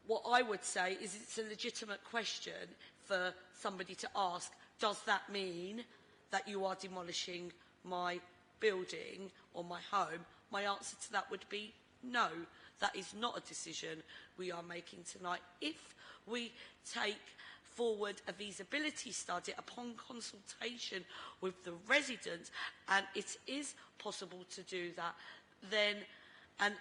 what I would say is it's a legitimate question for somebody to ask, does that mean that you are demolishing my building or my home? My answer to that would be no. That is not a decision we are making tonight. If we take forward a feasibility study upon consultation with the residents, and it is possible to do that, then and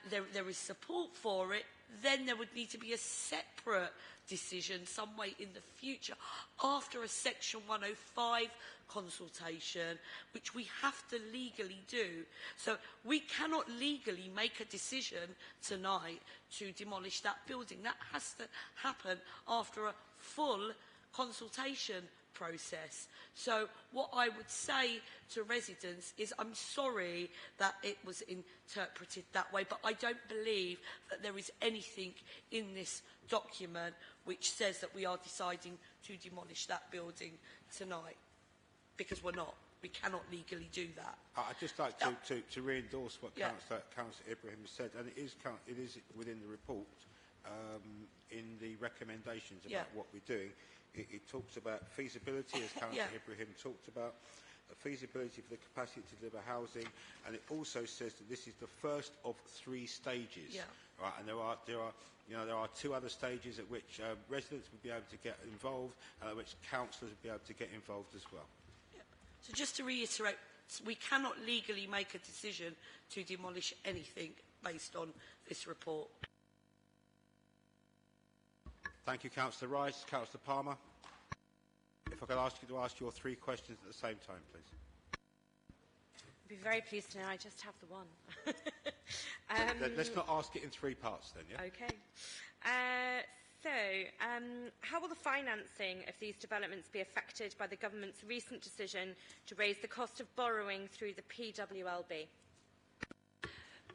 there is support for it, then there would need to be a separate decision some way in the future after a Section 105 consultation, which we have to legally do. So we cannot legally make a decision tonight to demolish that building. That has to happen after a full consultation process. So what I would say to residents is I'm sorry that it was interpreted that way, but I don't believe that there is anything in this document which says that we are deciding to demolish that building tonight, because we're not. We cannot legally do that. I'd just like to re-endorse what Councillor Ibrahim said, and it is within the report, in the recommendations about what we're doing. It talks about feasibility, as Councillor Ibrahim talked about, feasibility for the capacity to deliver housing, and it also says that this is the first of 3 stages. Right, and there are 2 other stages at which residents would be able to get involved, and at which councillors would be able to get involved as well. So just to reiterate, we cannot legally make a decision to demolish anything based on this report. Thank you, Councillor Rice. Councillor Palmer. If I could ask you to ask your 3 questions at the same time, please. I'd be very pleased to know I just have the one. Let's not ask it in 3 parts then, yeah? Okay. How will the financing of these developments be affected by the government's recent decision to raise the cost of borrowing through the PWLB?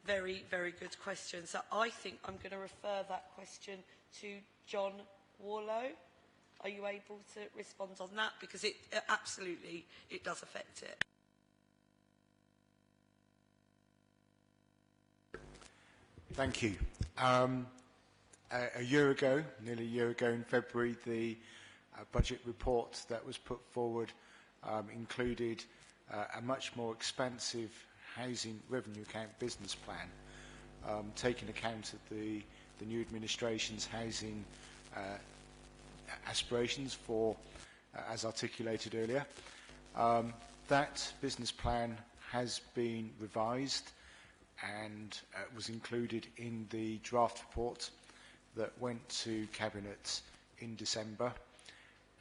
Very, very good question. So I think I'm going to refer that question to John Warlow. Are you able to respond on that? Because it absolutely, it does affect it. Thank you. A year ago, nearly a year ago in February, the budget report that was put forward included a much more expansive housing revenue account business plan, taking account of the new administration's housing aspirations for, as articulated earlier. That business plan has been revised and was included in the draft report that went to Cabinet in December,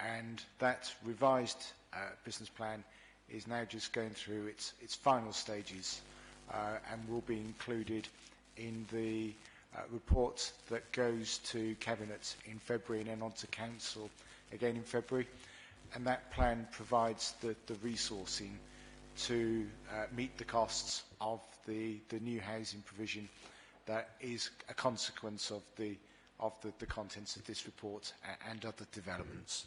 and that revised business plan is now just going through its final stages and will be included in the report that goes to Cabinet in February and then on to Council again in February. And that plan provides the resourcing to meet the costs of the new housing provision that is a consequence of the contents of this report and other developments.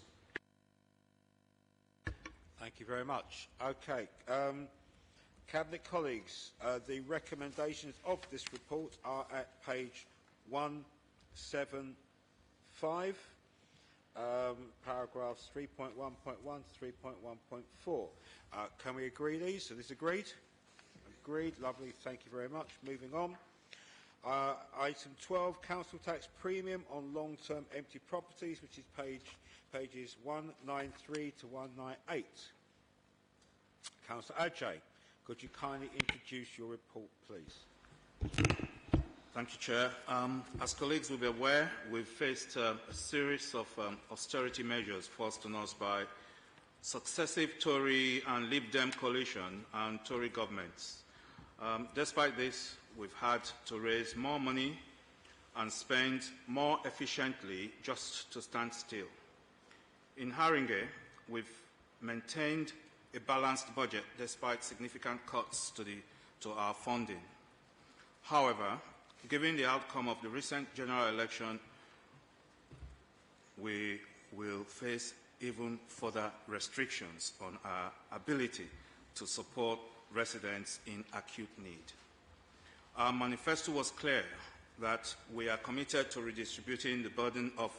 Thank you very much. Okay. Cabinet colleagues, the recommendations of this report are at page 175, paragraphs 3.1.1 to 3.1.4. Can we agree these? So this is agreed? Agreed. Lovely. Thank you very much. Moving on. Item 12, council tax premium on long-term empty properties, which is pages 193 to 198. Councillor Ajay, could you kindly introduce your report, please? Thank you, Chair. As colleagues will be aware, we've faced a series of austerity measures forced on us by successive Tory and Lib Dem coalition and Tory governments. Despite this, we've had to raise more money and spend more efficiently just to stand still. In Haringey, we've maintained a balanced budget despite significant cuts to our funding. However, given the outcome of the recent general election, we will face even further restrictions on our ability to support residents in acute need. Our manifesto was clear that we are committed to redistributing the burden of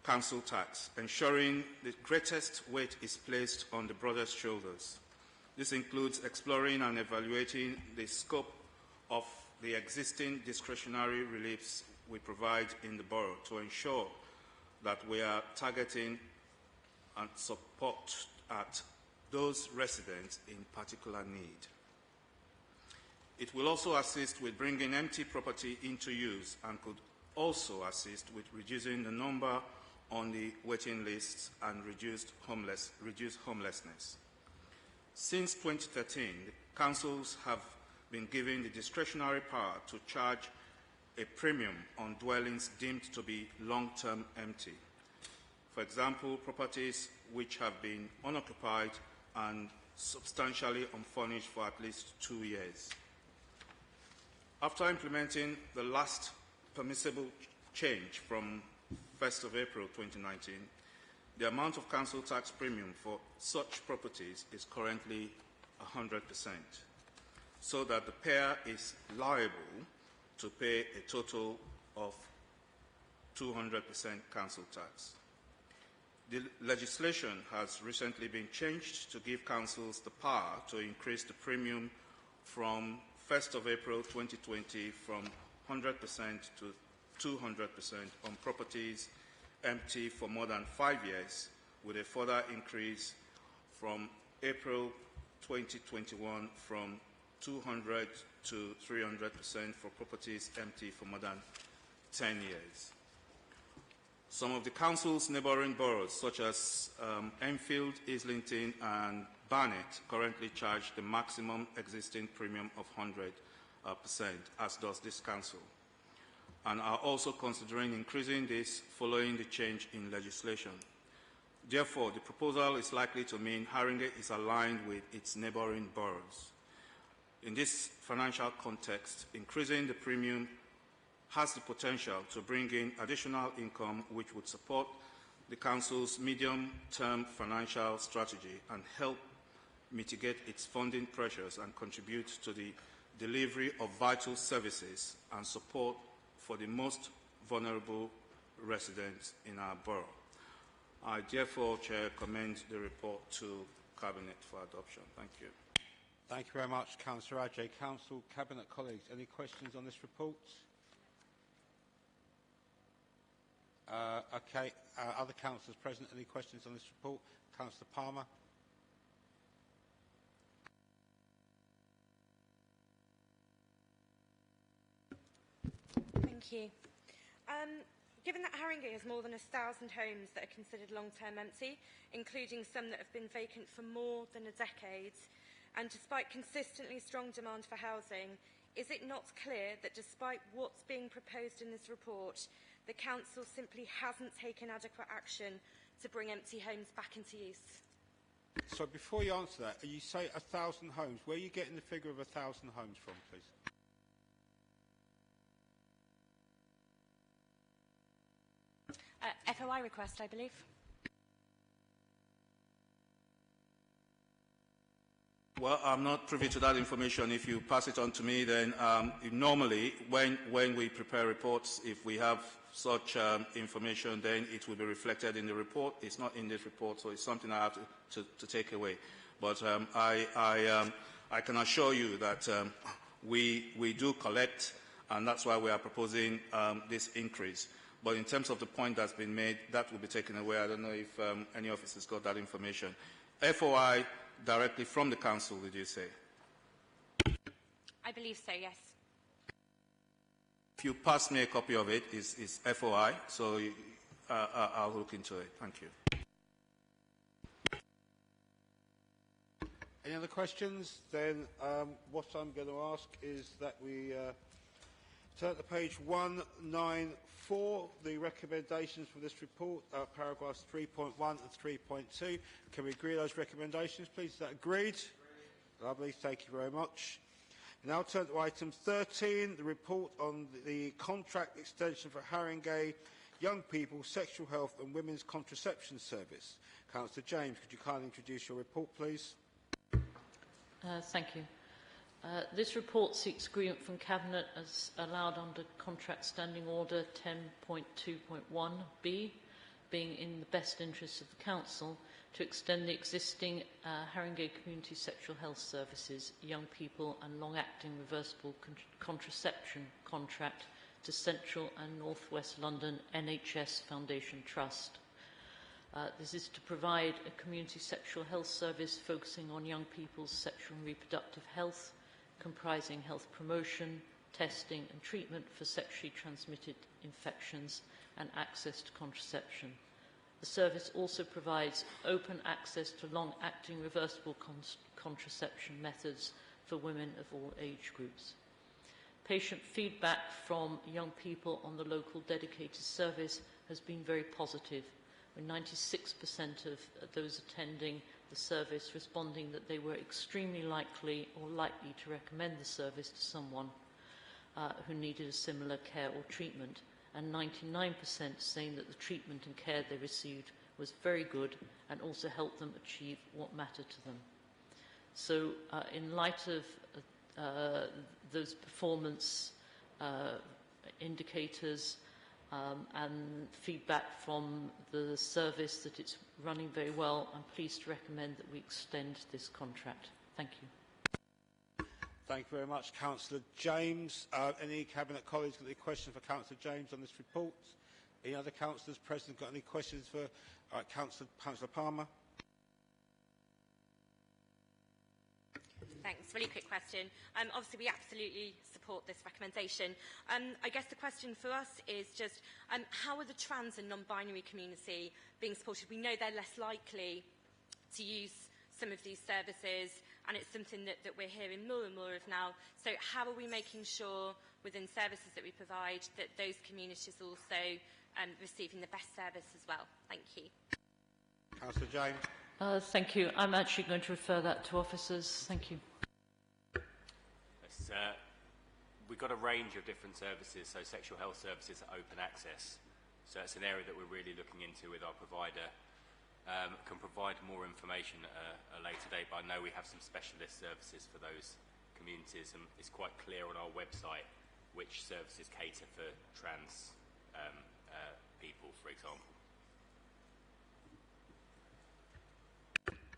council tax, ensuring the greatest weight is placed on the broadest shoulders. This includes exploring and evaluating the scope of the existing discretionary reliefs we provide in the borough to ensure that we are targeting and support at those residents in particular need. It will also assist with bringing empty property into use and could also assist with reducing the number on the waiting lists and reduce homelessness. Since 2013, the councils have been given the discretionary power to charge a premium on dwellings deemed to be long-term empty. For example, properties which have been unoccupied and substantially unfurnished for at least 2 years. After implementing the last permissible change from 1st of April 2019, the amount of council tax premium for such properties is currently 100%, so that the payer is liable to pay a total of 200% council tax. The legislation has recently been changed to give councils the power to increase the premium from 1st of April 2020 from 100% to 200% on properties empty for more than 5 years, with a further increase from April 2021 from 200 to 300% for properties empty for more than 10 years. Some of the council's neighbouring boroughs, such as Enfield, Islington and Barnet, currently charge the maximum existing premium of 100%, as does this council, and are also considering increasing this following the change in legislation. Therefore, the proposal is likely to mean Haringey is aligned with its neighbouring boroughs. In this financial context, increasing the premium has the potential to bring in additional income which would support the Council's medium-term financial strategy and help mitigate its funding pressures and contribute to the delivery of vital services and support for the most vulnerable residents in our borough. I therefore, Chair, commend the report to Cabinet for adoption. Thank you. Thank you very much, Councillor Ajay. Council Cabinet colleagues, any questions on this report? Okay. Other councillors present, any questions on this report? Councillor Palmer. Thank you. Given that Haringey has more than 1,000 homes that are considered long-term empty, including some that have been vacant for more than a decade, and despite consistently strong demand for housing, is it not clear that despite what's being proposed in this report, the Council simply hasn't taken adequate action to bring empty homes back into use? So before you answer that, you say 1,000 homes. Where are you getting the figure of 1,000 homes from, please? FOI request, I believe. Well, I'm not privy to that information. If you pass it on to me, then normally when we prepare reports, if we have such information, then it will be reflected in the report. It's not in this report, so it's something I have to take away. But I can assure you that we do collect, and that's why we are proposing this increase. But in terms of the point that's been made, that will be taken away. I don't know if any officers got that information. FOI directly from the council, did you say? I believe so, yes. If you pass me a copy of it, it's FOI, so I'll look into it. Thank you. Any other questions? Then what I'm going to ask is that we turn to page 194, the recommendations for this report, paragraphs 3.1 and 3.2. Can we agree those recommendations, please? Is that agreed? Lovely, thank you very much. Now turn to item 13, the report on the contract extension for Haringey Young People Sexual Health and Women's Contraception Service. Councillor James, could you kindly introduce your report, please? Thank you. This report seeks agreement from Cabinet as allowed under Contract Standing Order 10.2.1b, being in the best interests of the Council, to extend the existing Haringey Community Sexual Health Services, Young People and Long-Acting Reversible Contraception contract to Central and North West London NHS Foundation Trust. This is to provide a community sexual health service focusing on young people's sexual and reproductive health, comprising health promotion, testing and treatment for sexually transmitted infections and access to contraception. The service also provides open access to long-acting reversible contraception methods for women of all age groups. Patient feedback from young people on the local dedicated service has been very positive, with 96% of those attending the service responding that they were extremely likely or likely to recommend the service to someone who needed a similar care or treatment, and 99% saying that the treatment and care they received was very good and also helped them achieve what mattered to them. So in light of those performance indicators and feedback from the service that it's running very well, I'm pleased to recommend that we extend this contract. Thank you. Thank you very much, Councillor James. Any Cabinet colleagues got any questions for Councillor James on this report? Any other councillors present got any questions for Councillor Palmer? Thanks. Really quick question. Obviously, we absolutely support this recommendation. I guess the question for us is just how are the trans and non-binary community being supported? We know they're less likely to use some of these services, and it's something that we're hearing more and more of now. So how are we making sure within services that we provide that those communities are also receiving the best service as well? Thank you. Councillor James. Thank you. I'm actually going to refer that to officers. Thank you. We've got a range of different services, so sexual health services are open access. So it's an area that we're really looking into with our provider. Can provide more information at a later date, but I know we have some specialist services for those communities, and it's quite clear on our website which services cater for trans people, for example.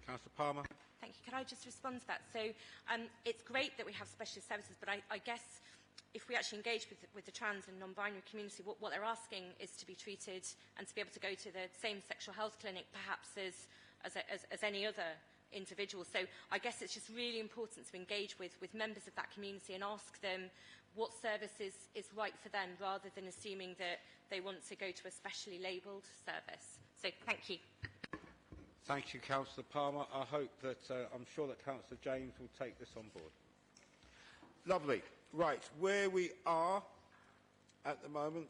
Councillor Palmer. Thank you. Could I just respond to that? So it's great that we have specialist services, but I guess if we actually engage with the trans and non-binary community, what they're asking is to be treated and to be able to go to the same sexual health clinic perhaps as any other individual. So I guess it's just really important to engage with members of that community and ask them what service is right for them, rather than assuming that they want to go to a specially labelled service. So thank you. Thank you, Councillor Palmer. I hope that, I'm sure that Councillor James will take this on board. Lovely. Right, where we are at the moment,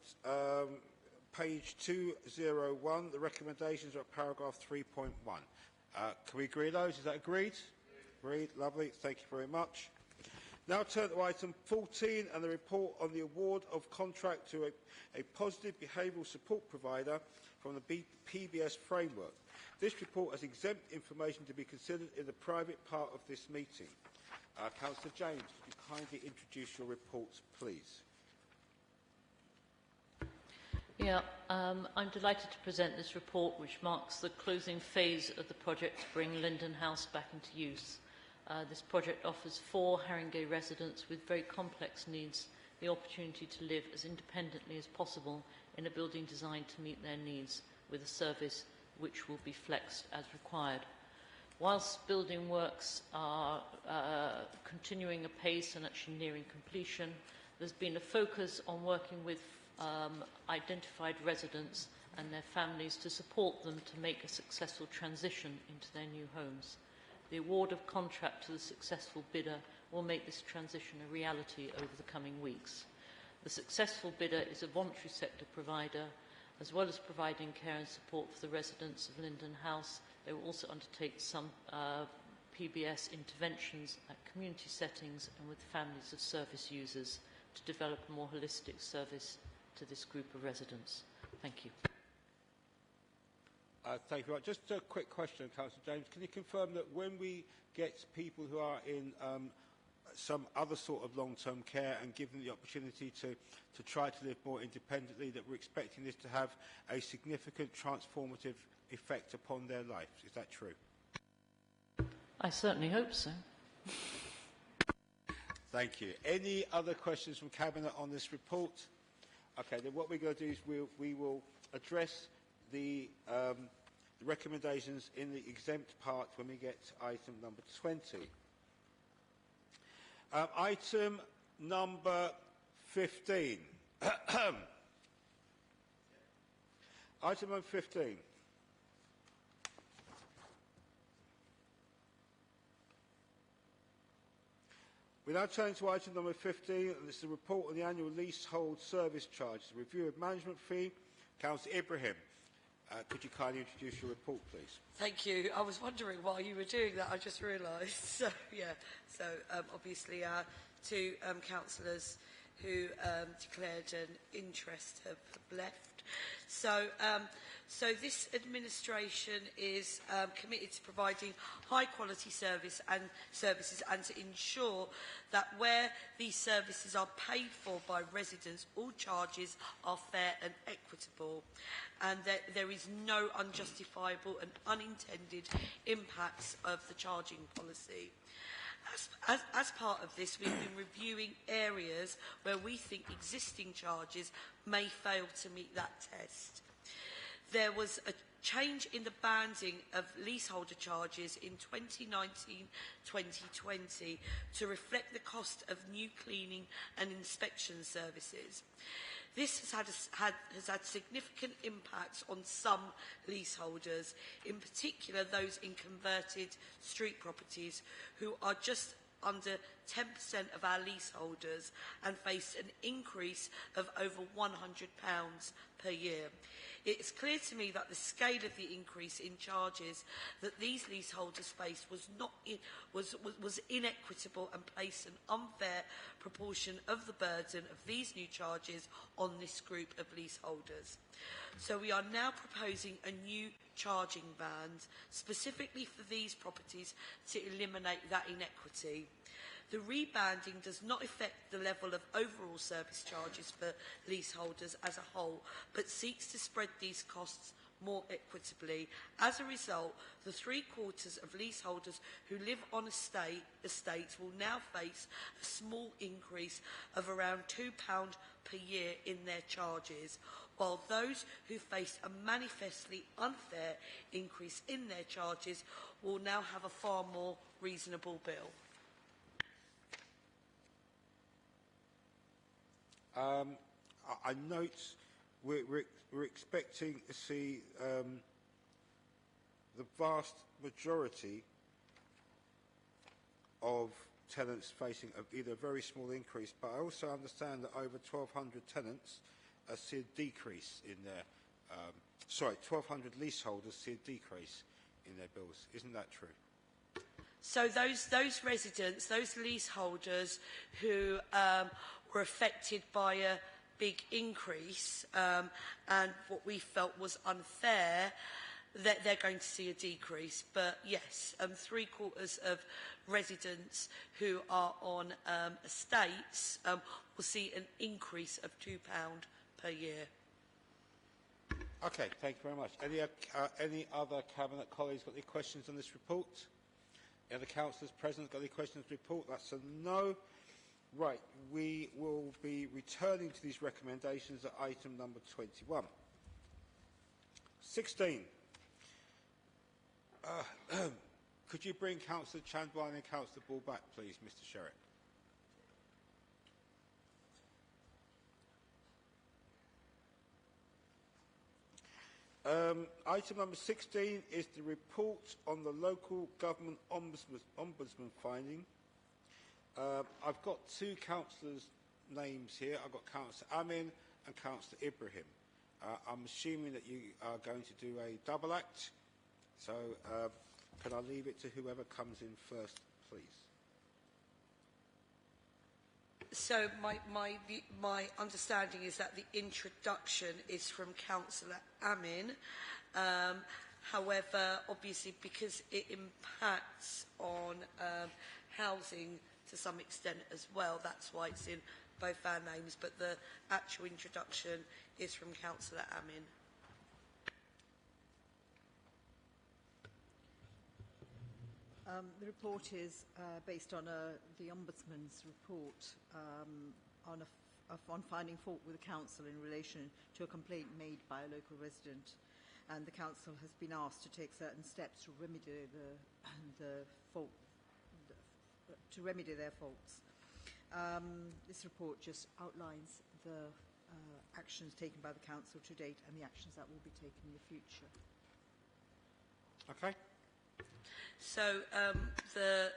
page 201, the recommendations are at paragraph 3.1. Can we agree those? Is that agreed? Agreed. Lovely. Thank you very much. Now turn to item 14 and the report on the award of contract to a positive behavioural support provider from the PBS framework. This report has exempt information to be considered in the private part of this meeting. Councillor James, could you kindly introduce your reports, please? Yeah, I'm delighted to present this report, which marks the closing phase of the project to bring Linden House back into use. This project offers 4 Haringey residents with very complex needs the opportunity to live as independently as possible in a building designed to meet their needs, with a service which will be flexed as required. Whilst building works are continuing apace and actually nearing completion, there's been a focus on working with identified residents and their families to support them to make a successful transition into their new homes. The award of contract to the successful bidder will make this transition a reality over the coming weeks. The successful bidder is a voluntary sector provider. As well as providing care and support for the residents of Linden House, they will also undertake some PBS interventions at community settings and with families of service users to develop a more holistic service to this group of residents. Thank you. Thank you. Just a quick question, Councillor James. Can you confirm that when we get people who are in some other sort of long-term care and give them the opportunity to try to live more independently, that we're expecting this to have a significant transformative effect upon their lives? Is that true? I certainly hope so. Thank you. Any other questions from Cabinet on this report? Okay, then what we're going to do is we will address the recommendations in the exempt part when we get to item number 20. Item number 15. Item number 15. We now turn to item number 15, and this is the report on the annual leasehold service charge, the review of management fee. Councillor Ibrahim, could you kindly introduce your report, please? Thank you. I was wondering while you were doing that, I just realised. So, yeah, so obviously our two councillors who declared an interest have left. So, so this administration is committed to providing high-quality services and to ensure that where these services are paid for by residents, all charges are fair and equitable, and that there is no unjustifiable and unintended impacts of the charging policy. As part of this, we've been reviewing areas where we think existing charges may fail to meet that test. There was a change in the banding of leaseholder charges in 2019-2020 to reflect the cost of new cleaning and inspection services. This has had significant impacts on some leaseholders, in particular those in converted street properties, who are just under 10% of our leaseholders and face an increase of over £100 per year. It is clear to me that the scale of the increase in charges that these leaseholders faced was inequitable and placed an unfair proportion of the burden of these new charges on this group of leaseholders. So we are now proposing a new charging band specifically for these properties to eliminate that inequity. The rebanding does not affect the level of overall service charges for leaseholders as a whole, but seeks to spread these costs more equitably. As a result, the 3/4 of leaseholders who live on estates will now face a small increase of around £2 per year in their charges, while those who face a manifestly unfair increase in their charges will now have a far more reasonable bill. I note we're expecting to see the vast majority of tenants facing either a very small increase, but I also understand that over 1,200 tenants see a decrease in their, 1,200 leaseholders see a decrease in their bills. Isn't that true? So those residents, those leaseholders who were affected by a big increase and what we felt was unfair, that they're going to see a decrease. But yes, 3/4 of residents who are on estates will see an increase of £2 per year. Okay, thank you very much. Any other Cabinet colleagues got any questions on this report? Any other councillors present got any questions on the report? That's a no. Right, we will be returning to these recommendations at item number 21. 16. Could you bring Councillor Chandwine and Councillor Ball back, please, Mr. Sherritt? Item number 16 is the report on the local government ombudsman finding. I've got two councillors' names here. I've got Councillor Amin and Councillor Ibrahim. I'm assuming that you are going to do a double act. So can I leave it to whoever comes in first, please? So my understanding is that the introduction is from Councillor Amin. However, obviously, because it impacts on housing to some extent as well, that's why it's in both our names. But the actual introduction is from Councillor Amin. The report is based on the Ombudsman's report on finding fault with the Council in relation to a complaint made by a local resident, and the Council has been asked to take certain steps to remedy their faults. This report just outlines the actions taken by the Council to date and the actions that will be taken in the future. Okay. So the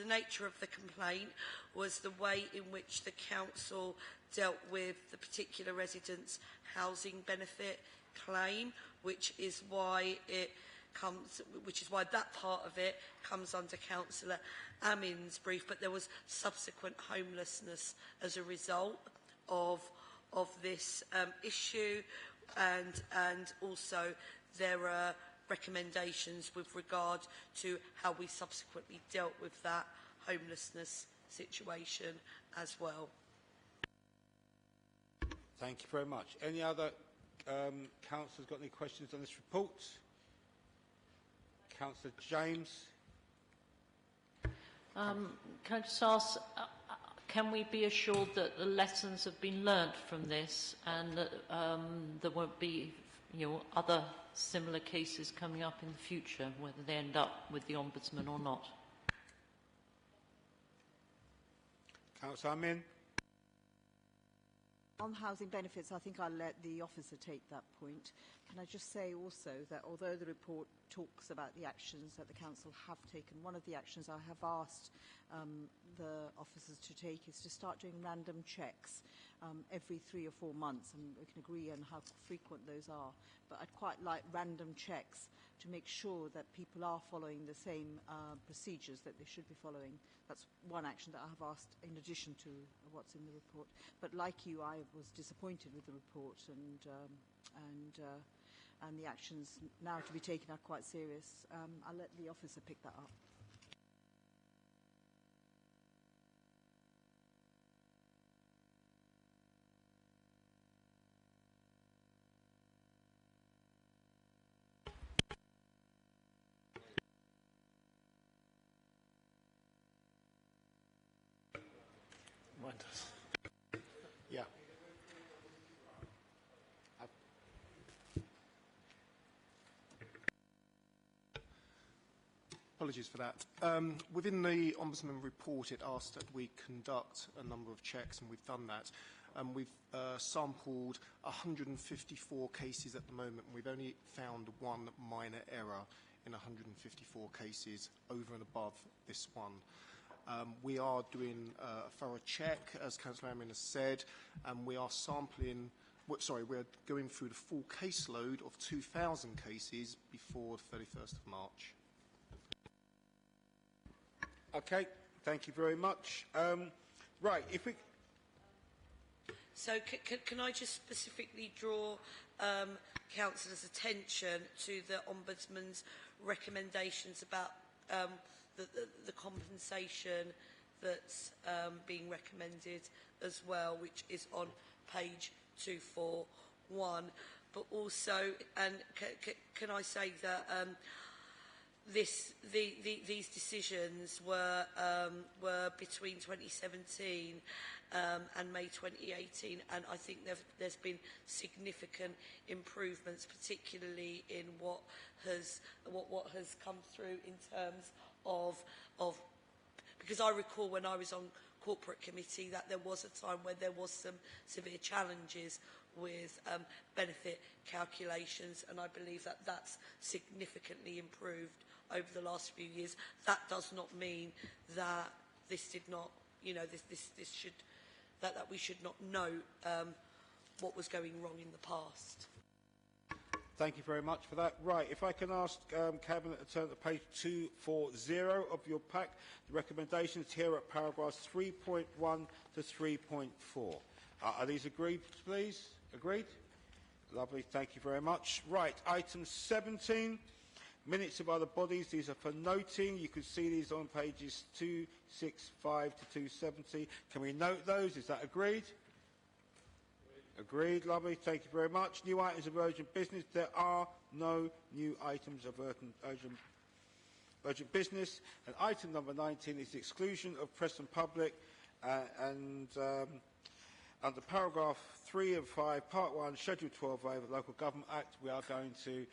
nature of the complaint was the way in which the council dealt with the particular residents' housing benefit claim, which is why that part of it comes under Councillor Amin's brief. But there was subsequent homelessness as a result of this issue, and also there are recommendations with regard to how we subsequently dealt with that homelessness situation as well. Thank you very much. Any other councillors got any questions on this report? Councillor James. Can I just ask, can we be assured that the lessons have been learnt from this and that there won't be other similar cases coming up in the future, whether they end up with the Ombudsman or not? Councillor Amin. On housing benefits, I think I'll let the officer take that point. Can I just say also that although the report talks about the actions that the council have taken, one of the actions I have asked the officers to take is to start doing random checks every 3 or 4 months, and we can agree on how frequent those are. But I'd quite like random checks to make sure that people are following the same procedures that they should be following. That's one action that I have asked in addition to what's in the report. But like you, I was disappointed with the report, and the actions now to be taken are quite serious. I'll let the officer pick that up. Yeah. Apologies for that. Within the Ombudsman report, it asked that we conduct a number of checks, and we've done that. We've sampled 154 cases at the moment, and we've only found one minor error in 154 cases over and above this one. We are doing a thorough check, as Councillor Amin has said, and we are sampling, we're going through the full caseload of 2,000 cases before the 31st of March. Okay, thank you very much. Right, if we... So can I just specifically draw councillors' attention to the Ombudsman's recommendations about the compensation that's being recommended as well, which is on page 241. But also, and can I say that these decisions were between 2017 and May 2018, and I think there's been significant improvements, particularly in what has come through in terms of because I recall when I was on corporate committee that there was a time where there was some severe challenges with benefit calculations, and I believe that that's significantly improved over the last few years. That does not mean that this did not, you know, this should, that we should not know what was going wrong in the past. Thank you very much for that. Right, if I can ask Cabinet to turn to page 240 of your pack, the recommendations here at paragraphs 3.1 to 3.4. Are these agreed, please? Agreed? Lovely, thank you very much. Right, item 17, minutes of other bodies. These are for noting. You can see these on pages 265 to 270. Can we note those? Is that agreed? Agreed, lovely. Thank you very much. New items of urgent business. There are no new items of urgent business. And item number 19 is the exclusion of press and public. Under paragraph 3 and 5, part 1, schedule 12A of the Local Government Act, we are going to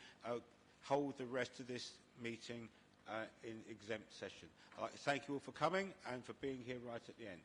hold the rest of this meeting in exempt session. I'd like to thank you all for coming and for being here right at the end.